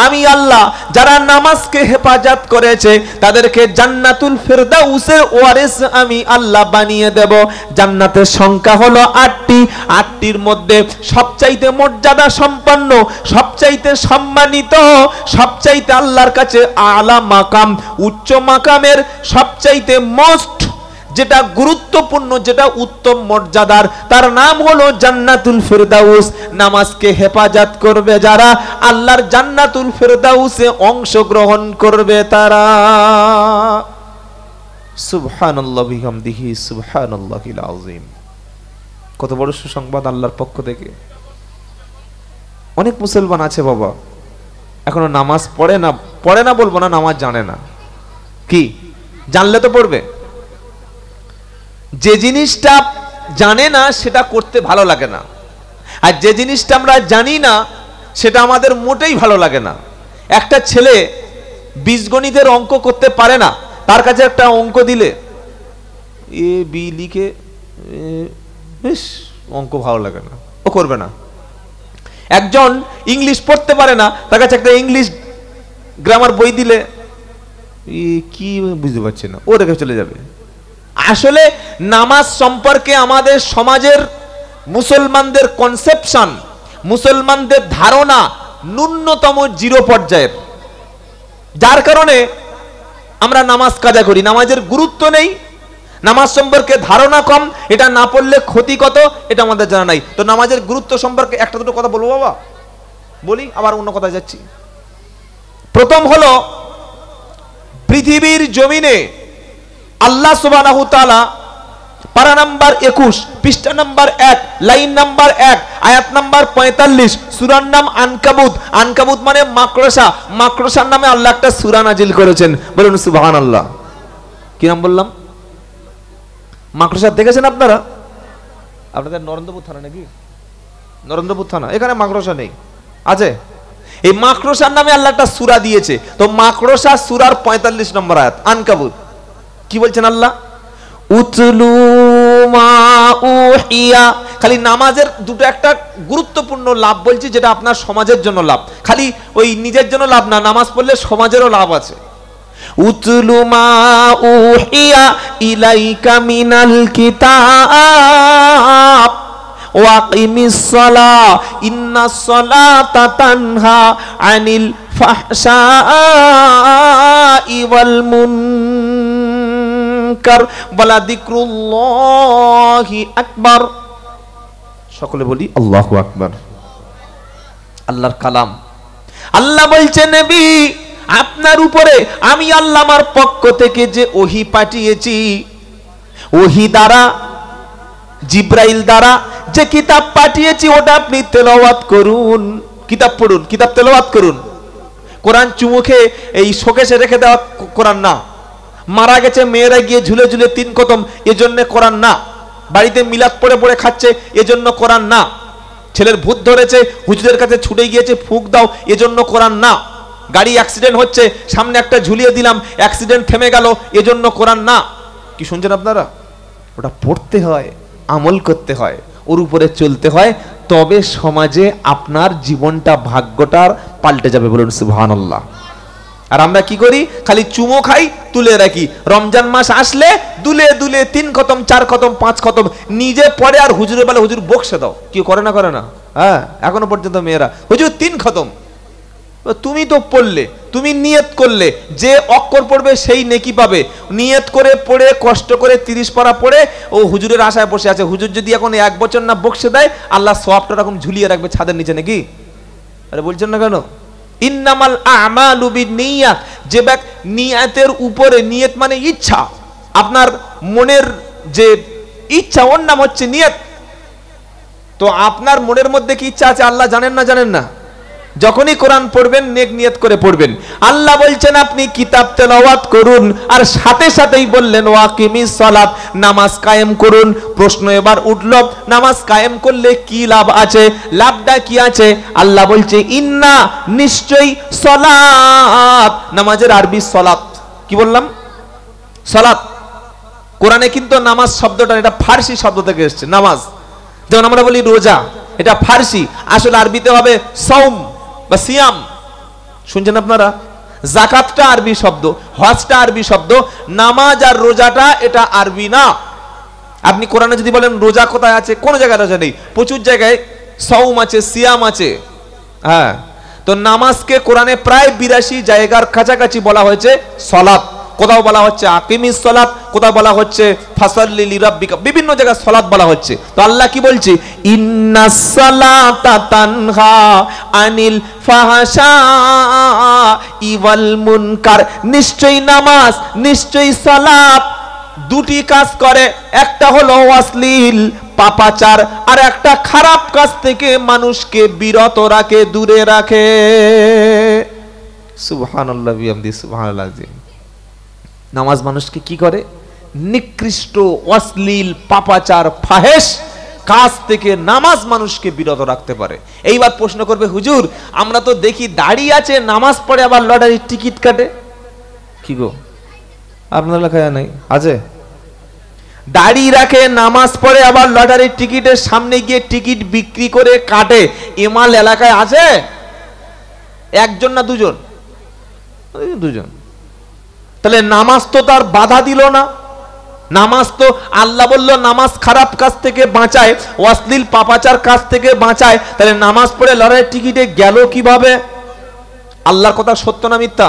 আমি আল্লাহ যারা নামাজকে হেফাজত করেছে তাদেরকে জান্নাতুল ফিরদাউসের ওয়ারিস আমি আল্লাহ বানিয়ে দেব। জান্নাতের সংখ্যা হলো 8টি। 8টির মধ্যে সবচাইতে মর্যাদা সম্পন্ন, সবচাইতে সম্মানিত, সবচাইতে আল্লাহর কাছে আলা মাকাম, উচ্চ মাকামের, সবচাইতে মোস্ট যেটা গুরুত্বপূর্ণ, যেটা উত্তম মর্যাদার, তার নাম হলো জান্নাতুল ফিরদাউস। নামাজকে হেফাজত করবে যারা, আল্লাহর জান্নাতুল ফিরদাউসে অংশগ্রহণ করবে তারা। সুবহানাল্লাহি বিহামদিহি সুবহানাল্লাহিল আযীম। কত বড় সুসংবাদ আল্লাহর পক্ষ থেকে। অনেক মুসলমান আছে বাবা এখনো নামাজ পড়ে না বলবো না, নামাজ জানে না। কি জানলে তো পড়বে। যে জিনিসটা জানে না সেটা করতে ভালো লাগে না, আর যে জিনিসটা আমরা জানি না সেটা আমাদের মোটেই ভালো লাগে না। একটা ছেলে বীজগণিতের অঙ্ক করতে পারে না, তার কাছে একটা অঙ্ক দিলে এ বি লিখে অঙ্ক ভালো লাগে না, ও করবে না। একজন ইংলিশ পড়তে পারে না, তার কাছে একটা ইংলিশ গ্রামার বই দিলে কি বুঝতে পারছে না, ও রেখে চলে যাবে। আসলে নামাজ সম্পর্কে আমাদের সমাজের মুসলমানদের কনসেপশন, মুসলমানদের ধারণা ন্যূনতম 0 পর্যায়ের, যার কারণে আমরা নামাজ কাজা করি। নামাজের গুরুত্ব নেই, নামাজ সম্পর্কে ধারণা কম, এটা না পড়লে ক্ষতি কত এটা আমাদের জানা নাই। তো নামাজের গুরুত্ব সম্পর্কে একটা দুটো কথা বলবো বাবা, বলি আবার অন্য কথা যাচ্ছি। প্রথম হলো পৃথিবীর জমিনে আল্লাহ সুবহানাহু তাআলা পারা নাম্বার 21 পৃষ্ঠা নাম্বার 1 লাইন নাম্বার 1 আয়াত নাম্বার 45 সূরার নাম আনকাবুত। আনকাবুত মানে মাকড়সা, মাকড়সার নামে আল্লাহ একটা সূরা নাজিল করেছেন, বলুন সুবহানাল্লাহ। কি নাম বললাম? মাকড়সা দেখেছেন আপনারা? আপনাদের নরেন্দ্রপুর থানা নাকি? নরেন্দ্রপুর থানা, এখানে মাকড়সা নেই, আছে। এই মাকড়সার নামে আল্লাহ একটা সূরা দিয়েছে। তো মাকড়সা সূরার 45 নম্বর আয়াত আনকাবুত। কি বলছেন আল্লাহ? উতলু মা উহিয়া। খালি নামাজের দুটো একটা গুরুত্বপূর্ণ লাভ বলছি, যেটা আপনার সমাজের জন্য লাভ, খালি ওই নিজের জন্য লাভ না, নামাজ পড়লে সমাজেরও লাভ আছে। উতলু মা উহিয়া ইলাইকা মিনাল কিতাব ওয়াকিমিস সালাহ ইন্নাস সালাতা তানহা আনিল ফাহশাই ওয়াল মুনকার ওয়ালা যিকরুল্লাহি আকবার। সকলে বলি আল্লাহু আকবার। আল্লাহর কালাম। আল্লাহ বলছেন নবী আপনার উপরে আমি আল্লাহ আমার পক্ষ থেকে যে ওহী পাঠিয়েছি, ওহী দ্বারা জিব্রাইল দ্বারা যে কিতাব পাঠিয়েছি ওটা আপনি তেলাওয়াত করুন, কিতাব পড়ুন, কিতাব তেলাওয়াত করুন। কোরআন চুমু খেয়ে এই শোকেসে রেখে দেওয়া কোরআন না। মারা গেছে মেয়েরা গিয়ে ঝুলে ঝুলে 3 খতম, এজন্য কোরআন না। বাড়িতে মিলাদ পড়ে পড়ে খাচ্ছে, এজন্য কোরআন না। ছেলের ভূত ধরেছে, হুজুরের কাছে ছুটে গিয়েছে, ফুঁক দাও, এজন্য কোরআন না। গাড়ি অ্যাক্সিডেন্ট হচ্ছে, সামনে একটা ঝুলিয়ে দিলাম, অ্যাক্সিডেন্ট থেমে গেল, এজন্য কোরআন না। কি শুনছেন আপনারা? ওটা পড়তে হয়, আমল করতে হয়, ওর উপরে চলতে হয়, তবে সমাজে আপনার জীবনটা, ভাগ্যটার পাল্টে যাবে। বলুন সুবহানাল্লাহ। আর আমরা কি করি? খালি চুমো খাই, তুলে রাখি। রমজান মাস আসলে দুলে দুলে 3 খতম, 4 খতম, 5 খতম নিজে পড়ে, আর হুজুরের বেলা হুজুর বকশে দাও। কি করে না করে না? হ্যাঁ, এখনো পর্যন্ত মেয়েরা হুজুর 3 খতম। তুমি তো পড়লে, তুমি নিয়ত করলে, যে অক্ষর পড়বে সেই নেকি পাবে। নিয়ত করে পড়ে কষ্ট করে 30 পারা পড়ে ও হুজুরের আশায় বসে আছে। হুজুর যদি এখন 1 বছর না বকশে দেয়, আল্লাহ সওয়াবটা এরকম ঝুলিয়ে রাখবে ছাদের নিচে, নাকি? আরে বলছেন না কেন? ইন্নামাল আমালু বিন্নিয়াত, যে নিয়তের উপরে, নিয়ত মানে ইচ্ছা, আপনার মনের যে ইচ্ছা, ওর নাম হচ্ছে নিয়ত। তো আপনার মনের মধ্যে কি ইচ্ছা আছে আল্লাহ জানেন না? জানেন না? যখনই কোরআন পড়বেন নেক নিয়ত করে পড়বেন। আল্লাহ বলছেন আপনি কিতাব তেলাওয়াত করুন, আর সাথে সাথেই বললেন ওয়াকিমিস সালাত, নামাজ কায়েম করুন। প্রশ্ন এবার উঠল, নামাজ কায়েম করলে কি লাভ আছে? লাভটা কি আছে? আল্লাহ বলছে ইন্না, নিশ্চয়ই, সালাত, নামাজের আরবি সালাত। কি বললাম? সালাত। কোরআনে কিন্তু নামাজ শব্দটা, এটা ফারসি শব্দ থেকে এসেছে, নামাজ। যেমন আমরা বলি রোজা, এটা ফারসি, আসলে আরবিতে হবে সাওম বা সিয়াম। শুনছেন আপনারা? যাকাতটা আরবি শব্দ, হজটা আরবি শব্দ, নামাজ আর রোজাটা এটা আরবি না। আপনি কোরআনে যদি বলেন রোজা কোথায় আছে, কোন জায়গায় রোজা নেই, প্রচুর জায়গায় সাওম আছে, সিয়াম আছে। হ্যাঁ, তো নামাজকে কোরআনে প্রায় 82 জায়গার কাছাকাছি বলা হয়েছে সালাত। কোথাও বলা হচ্ছে আকিমিস সালাত, কোথাও বলা হচ্ছে ফাসাল্লি লিরাব্বিকা, বিভিন্ন জায়গায় সালাত বলা হচ্ছে। তো আল্লাহ কি বলছে? ইন্নাস সালাতা তানহা আনিল ফাহশাই ওয়াল মুনকার, নিশ্চয়ই নামাজ, নিশ্চয়ই সালাত দুটি কাজ করে। একটা হলো অশ্লীল পাপাচার, আর একটা খারাপ কাজ থেকে মানুষকে বিরত রাখে, দূরে রাখে। সুবহানাল্লাহ বিহামদি, সুবহানাল্লাহ আযীম। নামাজ মানুষকে কি করে? নিকৃষ্ট অশ্লীল পাপাচার ফাহেশ কাজ থেকে নামাজ মানুষকে বিরত রাখতে পারে। এইবার প্রশ্ন করবে, হুজুর আমরা তো দেখি দাড়ি আছে, নামাজ পড়ে, আবার লটারির টিকিট কাটে। কি গো, আপনার এলাকায় নাই? আছে? দাড়ি রাখে, নামাজ পড়ে, আবার লটারির টিকিটের সামনে গিয়ে টিকিট বিক্রি করে কাটে, এমাল এলাকায় আছে? একজন না দুজন? দুজন। তাহলে নামাজ তো তার বাধা দিল না। নামাজ তো আল্লাহ বলল নামাজ খারাপ কাজ থেকে বাঁচায়, অশ্লীল পাপাচার কাজ থেকে বাঁচায়। তাহলে নামাজ পড়ে লটারির টিকিটে গেল কিভাবে? আল্লাহর কথা সত্য না মিথ্যা?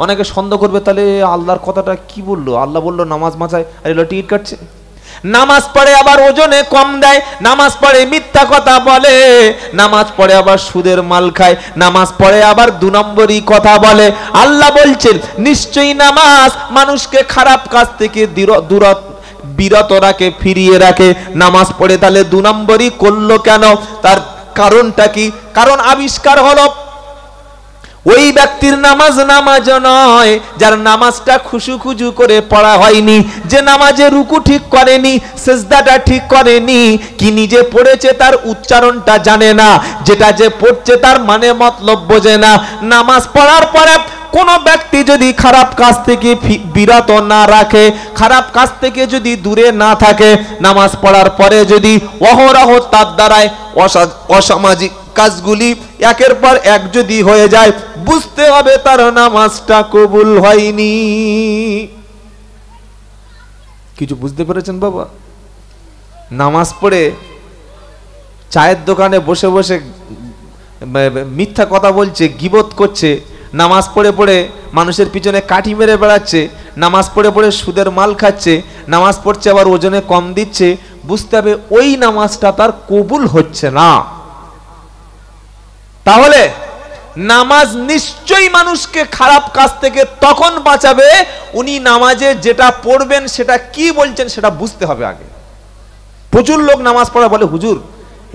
অনেকে সন্দেহ করবে, তাহলে আল্লাহর কথাটা কি বললো? আল্লাহ বললো নামাজ বাঁচায়, আর এলো টিকিট কাটছে। নামাজ পড়ে আবার ওজনে কম দেয়, নামাজ পড়ে মিথ্যা কথা বলে, নামাজ পড়ে আবার সুদের মাল খায়, নামাজ পড়ে আবার 2 নম্বরই কথা বলে। আল্লাহ বলছেন নিশ্চয়ই নামাজ মানুষকে খারাপ কাজ থেকে বিরত রাখে, ফিরিয়ে রাখে। নামাজ পড়ে তাহলে 2 নম্বরই করলো কেন? তার কারণটা কি? কারণ আবিষ্কার হলো ওই ব্যক্তির নামাজ নামাজ নয় যার নামাজটা খুশু করে পড়া হয়নি, যে নামাজে রুকু ঠিক করেনি, সিজদাটা ঠিক করেনি, কি নিজে পড়েছে তার উচ্চারণটা জানে না, যেটা যে পড়ছে তার মানে মতলব বোঝে না। নামাজ পড়ার পরে কোন ব্যক্তি যদি খারাপ কাজ থেকে বিরত না রাখে, খারাপ কাজ থেকে যদি দূরে না থাকে, নামাজ পড়ার পরে যদি অহরহ তার দ্বারায় অসামাজিক কাজগুলি একের পর এক যদি হয়ে যায়, বুঝতে হবে তার নামাজটা কবুল হয়নি। কিছু বুঝতে পেরেছেন বাবা? নামাজ পড়ে চায়ের দোকানে বসে বসে মিথ্যা কথা বলছে, গীবত করছে, নামাজ পড়ে পড়ে মানুষের পিছনে কাঠি মেরে বেড়াচ্ছে, নামাজ পড়ে পড়ে সুদের মাল খাচ্ছে, নামাজ পড়ছে আবার ওজনে কম দিচ্ছে, বুঝতে হবে ওই নামাজটা তার কবুল হচ্ছে না। তাহলে নামাজ নিশ্চয়ই মানুষকে খারাপ কাজ থেকে তখন বাঁচাবে উনি নামাজে যেটা পড়বেন সেটা কি বলছেন সেটা বুঝতে হবে আগে। প্রচুর লোক নামাজ পড়া বলে হুজুর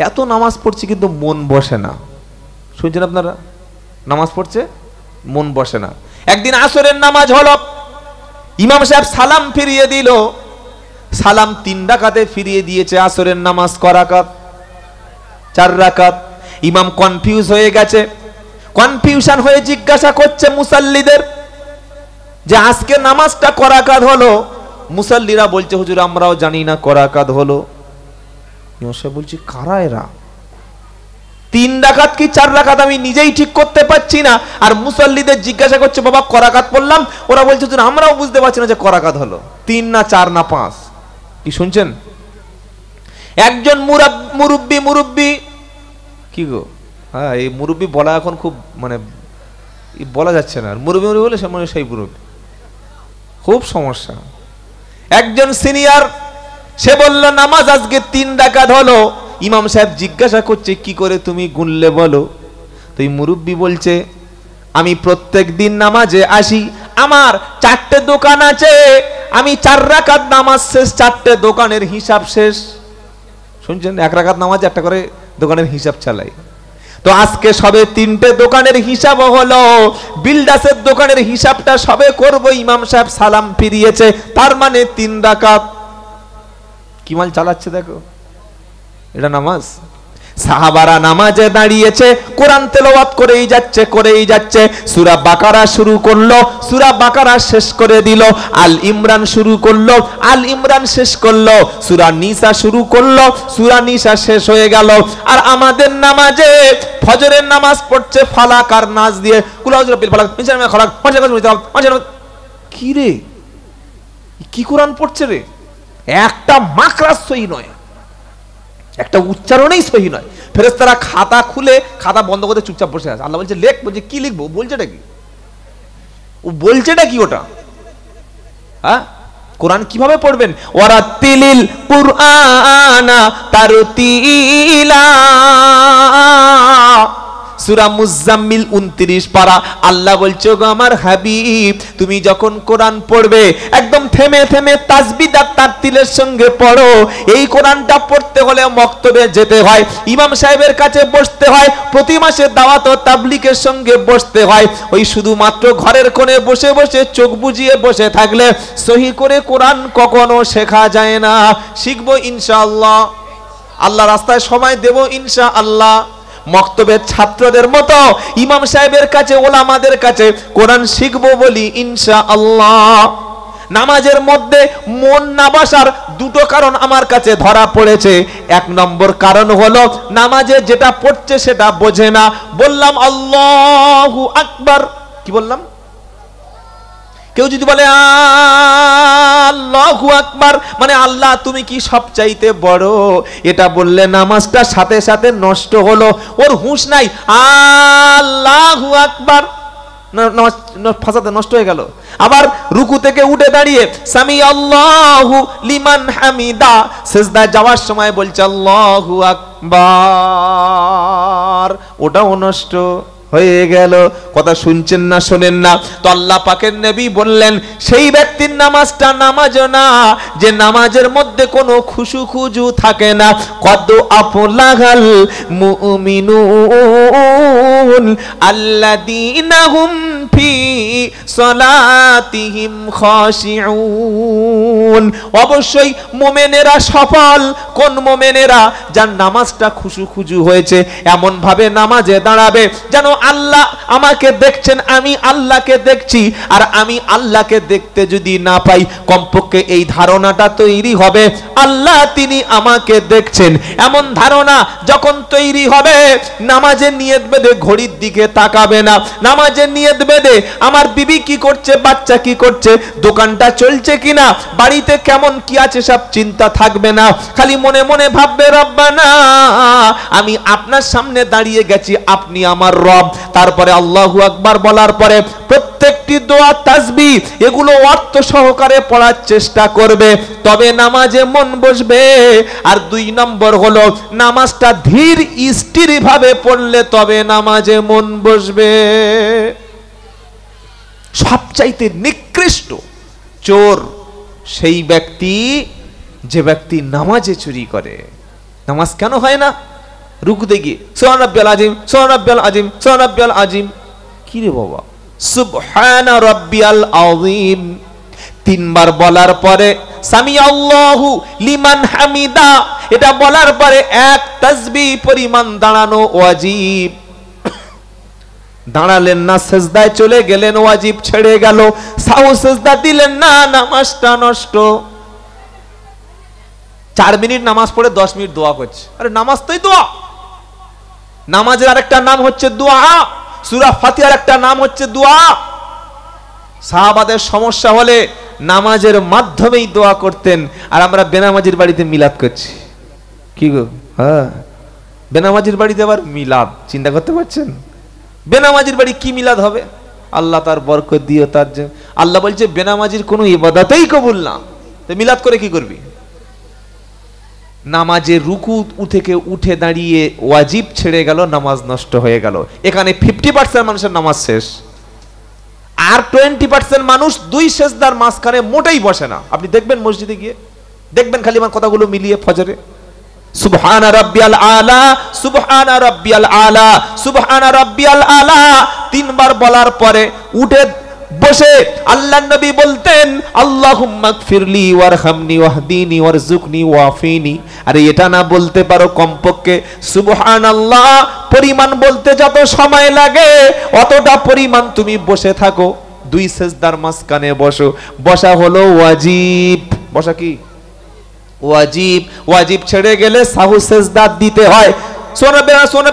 এত নামাজ পড়ছি কিন্তু মন বসে না। শুনছেন আপনারা, নামাজ পড়ছে মন বসে না। একদিন আসরের নামাজ হলো, ইমাম সাহেব সালাম ফিরিয়ে দিল, সালাম 3 রাকাতে ফিরিয়ে দিয়েছে। আসরের নামাজ ক রাকাত? 4 রাকাত। ইমাম কনফিউজ হয়ে গেছে, কনফিউশন হয়ে জিজ্ঞাসা করছে মুসাল্লিদের যে আজকে নামাজটা ক রাকাত হলো? মুসাল্লিরা বলছে হুজুর আমরাও জানি না ক রাকাত হলো। ইমাম সাহেব বলছে কারা এরা, 3 রাকাত কি 4 রাকাত আমি নিজেই ঠিক করতে পারছি না, আর মুসাল্লিদের জিজ্ঞাসা করছে বাবা ক রাকাত পড়লাম? ওরা বলছে হুজুর আমরাও বুঝতে পারছি না যে ক রাকাত হলো, 3 না 4 না 5। কি শুনছেন? একজন মুরব্বি কি গো, হ্যাঁ এই মুরব্বি বলা এখন খুব মানে বলা যাচ্ছে না, মুরব্বি বলে সে মানে সেই মুরব্বি, খুব সমস্যা। একজন সিনিয়র সে বলল নামাজ আজকে 3 রাকাত হলো। ইমাম সাহেব জিজ্ঞাসা করছে কি করে তুমি গুনলে বলো? তো এই মুরব্বি বলছে আমি প্রত্যেক দিন নামাজে আসি, আমার 4টে দোকান আছে, আমি 4 রাকাত নামাজ শেষ 4টে দোকানের হিসাব শেষ। শুনছেন, 1 রাকাত নামাজ একটা করে দোকানের হিসাব চালাই। তো আজকে সবে 3টে দোকানের হিসাব হলো, বিল্ডাসের দোকানের হিসাবটা সবে করব। ইমাম সাহেব সালাম ফিরিয়েছে, তার মানে 3 রাকাত। কি মাল চালাচ্ছে দেখো, এটা নামাজ? সাহাবারা নামাজে দাঁড়িয়েছে, কোরআন তেলাওয়াত করেই যাচ্ছে। সূরা বাকারা শুরু করলো, সূরা বাকারা শেষ করে দিল। আল ইমরান শুরু করলো, আল ইমরান শেষ করলো। সূরা নিসা শুরু করলো, সূরা নিসা শেষ হয়ে গেল। আর আমাদের নামাজে ফজরের নামাজ পড়ছে ফালাক আর নাস দিয়ে, কুলাউযুর বিল ফালাক মিন শাররি মা খালাক। কি রে, কি কোরআন পড়ছে রে? একটা মাকরাজ সহি নয়, একটা উচ্চারণেই সহি নয়। ফেরেশতারা খাতা খুলে খাতা বন্ধ করে চুপচাপ বসে আছে। আল্লাহ বলছে লেখ, বলছে কি লিখবো? বলছেটা কি? ও বলছেটা কি ওটা? হ্যাঁ, কোরআন কিভাবে পড়বেন? ওয়ারাতিলিল কুরআনা তারতিলা। সূরা মুজাম্মিল 29 পারা। আল্লাহ বলছে গো আমার হাবিব, তুমি যখন কোরআন পড়বে একদম থেমে থেমে তাসবিহ আর তারতিলের সঙ্গে পড়ো। এই কোরআনটা পড়তে হলে মক্তবে যেতে হয়, ইমাম সাহেবের কাছে বসতে হয়, প্রতি মাসে দাওয়াত ও তাবলীগের সঙ্গে বসতে হয়। ওই শুধুমাত্র ঘরের কোণে বসে বসে চোখ বুজিয়ে বসে থাকলে সহি করে কোরআন কখনো শেখা যায় না। শিখবো ইনশাআল্লাহ, আল্লাহ রাস্তায় সময় দেব ইনশাআল্লাহ। মক্তবের ছাত্রদের মতো ইমাম সাহেবের কাছে, ওলামাদের কাছে কোরআন শিখবো বলি ইনশাআল্লাহ। নামাজের মধ্যে মন না বসার 2টো কারণ আমার কাছে ধরা পড়েছে। 1 নম্বর কারণ হলো নামাজে যেটা পড়ছে সেটা বোঝে না। বললাম আল্লাহু আকবার, কি বললাম? কেউ যদি বলে আল্লাহু আকবার মানে আল্লাহ তুমি কি সবচাইতে বড়, এটা বললে নামাজটা সাথে সাথে নষ্ট হলো, ওর হুঁশ নাই। আল্লাহু আকবার ফাসাদে নষ্ট হয়ে গেল। আবার রুকু থেকে উঠে দাঁড়িয়ে সামি আল্লাহু লিমান হামিদা, সিজদায় যাওয়ার সময় বলছে আল্লাহু আকবার, ওটাও নষ্ট হয়ে গেল। কথা শুনছেন না শোনেন না? তো আল্লাহ পাকের নবী বললেন সেই ব্যক্তির নামাজটা নামাজ না যে নামাজের মধ্যে কোনো খুশু খুজু থাকে না। কদ আফলাহাল মুমিনুন আল্লাযীনা হুম ফি সালাতিহিম খাশিউন। অবশ্যই মুমিনেরা সফল। কোন মুমিনেরা? যার নামাজটা খুশু খুজু হয়েছে, এমন ভাবে নামাজে দাঁড়াবে যেন আল্লাহ আমাকে দেখছেন, আমি আল্লাহকে দেখছি। আর আমি আল্লাহকে দেখতে যদি না পাই, কমপক্ষে এই ধারণাটা তৈরি হবে আল্লাহ তিনি আমাকে দেখছেন। এমন ধারণা যখন তৈরি হবে, নামাজের নিয়ত বেঁধে ঘড়ির দিকে তাকাবে না। নামাজের নিয়ত বেঁধে আমার বিবি কি করছে, বাচ্চা কি করছে, দোকানটা চলছে কিনা, বাড়িতে কেমন কি আছে সব চিন্তা থাকবে না। খালি মনে মনে ভাববে রব্বানা আমি আপনার সামনে দাঁড়িয়ে গেছি, আপনি আমার রব। তারপরে আল্লাহু আকবার বলার পরে প্রত্যেকটি দোয়া তাসবিহ এগুলো অর্থ সহকারে পড়ার চেষ্টা করবে, তবে নামাজে মন বসবে। আর 2 নম্বর হলো নামাজটা ধীর স্থির ভাবে পড়লে তবে নামাজে মন বসবে। সবচাইতে নিকৃষ্ট চোর সেই ব্যক্তি যে ব্যক্তি নামাজে চুরি করে, নামাজ কেন হয় না? রুকুতে গিয়ে সুবহান রাব্বিয়াল আযীম, সুবহান রাব্বিয়াল আযীম, সুবহান রাব্বিয়াল আযীম, কি রে বাবা, সুবহান রাব্বিয়াল আযীম তিনবার বলার পরে সামি আল্লাহু লিমান হামিদা, এটা বলার পরে এক তাসবিহ পরিমাণ দাঁড়ানো ওয়াজিব। দাঁড়ালেন না, সেজদায় চলে গেলেন, ওয়াজিব ছেড়ে গেল, সাহু সেজদা দিলেন না, নামাজটা নষ্ট। 4 মিনিট নামাজ পড়ে 10 মিনিট দোয়া করছে। আরে নামাজ তোই দোয়া, নামাজের আরেকটা নাম হচ্ছে দোয়া, সূরা ফাতিহার একটা নাম হচ্ছে দোয়া। সাহাবাদের সমস্যা হলে নামাজের মাধ্যমেই দোয়া করতেন, আর আমরা বেনামাজির বাড়িতে মিলাদ করছি। কি গো, হ্যাঁ, বেনামাজির বাড়িতে আবার মিলাদ, চিন্তা করতে পারছেন? বেনামাজির বাড়ি কি মিলাদ হবে? আল্লাহ তার বরকত দিও, তার আল্লাহ বলছে বেনামাজির কোনো ইবাদতই কবুল না, তো মিলাদ করে কি করবি? নামাজের রুকু থেকে উঠে দাঁড়িয়ে ওয়াজিব ছেড়ে গেল, নামাজ নষ্ট হয়ে গেল। এখানে 50% মানুষের নামাজ শেষ, আর 20% মানুষ 2 সেজদার মাঝখানে মোটেই বসে না। আপনি দেখবেন মসজিদে গিয়ে, দেখবেন খালি আমার কথাগুলো মিলিয়ে ফজরে সুবহানা রাব্বিয়াল আলা, সুবহানা রাব্বিয়াল আলা, সুবহানা রাব্বিয়াল আলা 3 বার বলার পরে উঠে বসে আল্লাহর নবী বলতেন আল্লাহুম্মা গফিরলি ওয়ারহামনি ওয়াহদিনি ওয়ারযুকনি ওয়াফিনি। আরে এটা না বলতে পারো, কমপক্ষে সুবহানাল্লাহ পরিমাণ বলতে যত সময় লাগে অতটা পরিমাণ তুমি বসে থাকো, 2 সেজদার মাঝখানে বসো। বসা হলো ওয়াজিব। বসা কি ওয়াজিব। ওয়াজিব ছেড়ে গেলে সাহু সেজদা দিতে হয়। শোনা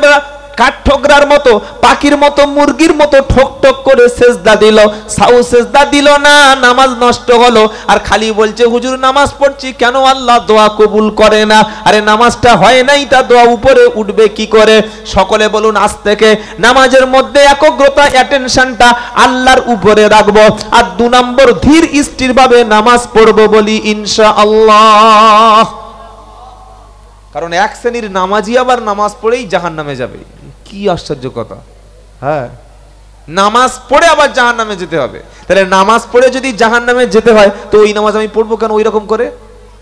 বেড়া কাঠঠোকরার মতো, পাখির মতো, মুরগির মতো ঠক ঠক করে সেজদা দিল, সাহু সেজদা দিল না, নামাজ নষ্ট হলো। আর খালি বলছে হুজুর নামাজ পড়ছি কেন, আল্লাহ দোয়া কবুল করে না। আরে নামাজটা হয় নাই, তা দোয়া উপরে উঠবে কি করে? সকলে বলুন আজ থেকে নামাজের মধ্যে একগ্রতা, অ্যাটেনশনটা আল্লাহর উপরে রাখবো। আর 2 নম্বর, ধীর স্থির ভাবে নামাজ পড়বো, বলি ইনশাআল্লাহ। কারণ এক শ্রেণীর নামাজি আবার নামাজ পড়েই জাহান্নামে যাবে। কি আশ্চর্য কথা! হ্যাঁ, নামাজ পড়ে আবার জাহান্নামে যেতে হবে। তাহলে নামাজ পড়ে যদি জাহান্নামে যেতে হয় তো ওই নামাজ আমি পড়বো কেন ওই রকম করে?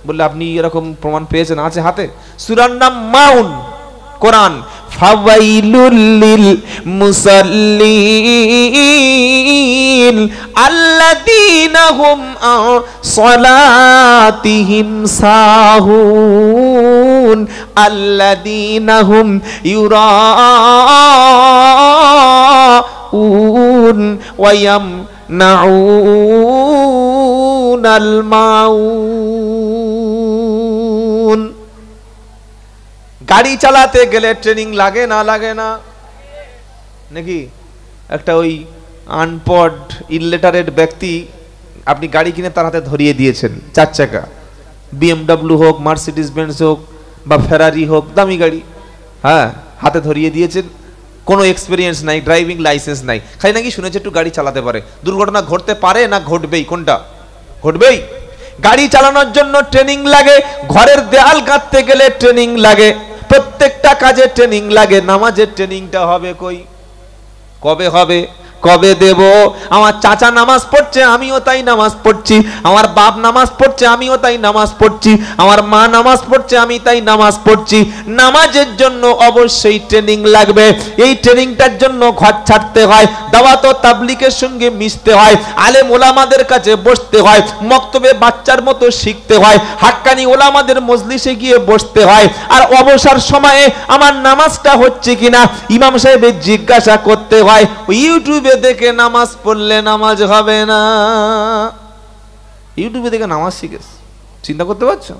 বললে আপনি এরকম প্রমাণ পেয়েছেন? আছে হাতে। সূরার নাম মাউন, কোরআন। ফাওয়াইলুল লিল মুসাল্লিন আল্লাযীনা হুম আন সালাতিহিম সাহুন আল্লাযীনা হুম ইউরাউন ওয়া ইয়ামনাউনাল মাউন। গাড়ি চালাতে গেলে ট্রেনিং লাগে না লাগে না নাকি? একটা ওই আনপড ইলিটারেট ব্যক্তি আপনি গাড়ি কিনে তার হাতে ধরিয়ে দিয়েছেন, 4 চাকা, BMW হোক, মার্সিডিজ বেঞ্জ হোক বা ফেরারি হোক, দামি গাড়ি, হ্যাঁ, হাতে ধরিয়ে দিয়েছেন, কোনো এক্সপিরিয়েন্স নাই, ড্রাইভিং লাইসেন্স নাই, খালি নাকি শুনেছে একটু গাড়ি চালাতে পারে। দুর্ঘটনা ঘটতে পারে না ঘটবেই? কোনটা ঘটবেই? গাড়ি চালানোর জন্য ট্রেনিং লাগে, ঘরের দেয়াল গাঁথতে গেলে ট্রেনিং লাগে, প্রত্যেকটা কাজে ট্রেনিং লাগে। নামাজের ট্রেনিংটা হবে কই? কবে হবে? কবে দেব? আমার চাচা নামাজ পড়ছে, আমিও তাই নামাজ পড়ছি। আমার বাপ নামাজ পড়ছে, আমিও তাই নামাজ পড়ছি। আমার মা নামাজ পড়ছে, আমি তাই নামাজ পড়ছি। নামাজের জন্য অবশ্যই ট্রেনিং লাগবে। এই ট্রেনিংটার জন্য ঘর ছাড়তে হয়, দাওয়াত ও তাবলীগের সঙ্গে মিশতে হয়, আলেম ওলামাদের কাছে বসতে হয়, মক্তবে বাচ্চার মতো শিখতে হয়, হাক্কানি ওলামাদের মজলিসে গিয়ে বসতে হয়। আর অবসর সময়ে আমার নামাজটা হচ্ছে কিনা ইমাম সাহেবের জিজ্ঞাসা করতে হয়। ইউটিউবে দেখে নামাজ পড়লে নামাজ হবে না। ইউটিউবে দেখে নামাজ শিখেছ, চিন্তা করতে পারছো?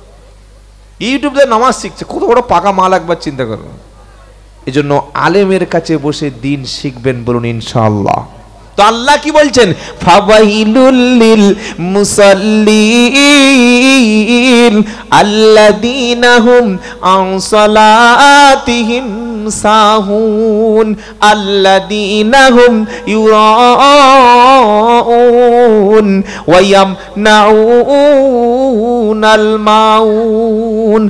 ইউটিউবে নামাজ শিখছে, কত বড় পাকা মাল, একবার চিন্তা করো। এই জন্য আলেমের কাছে বসে দিন শিখবেন, বলুন ইনশাআল্লাহ। তো আল্লাহ কি বলছেন? ফাওয়াইলুল লিল মুসাল্লিন আল্লাযীনা হুম আন সালাতিহিম সাহুন আল্লাযীনা হুম ইউরাউন ওয়া ইয়ামনাউনাল মাউন।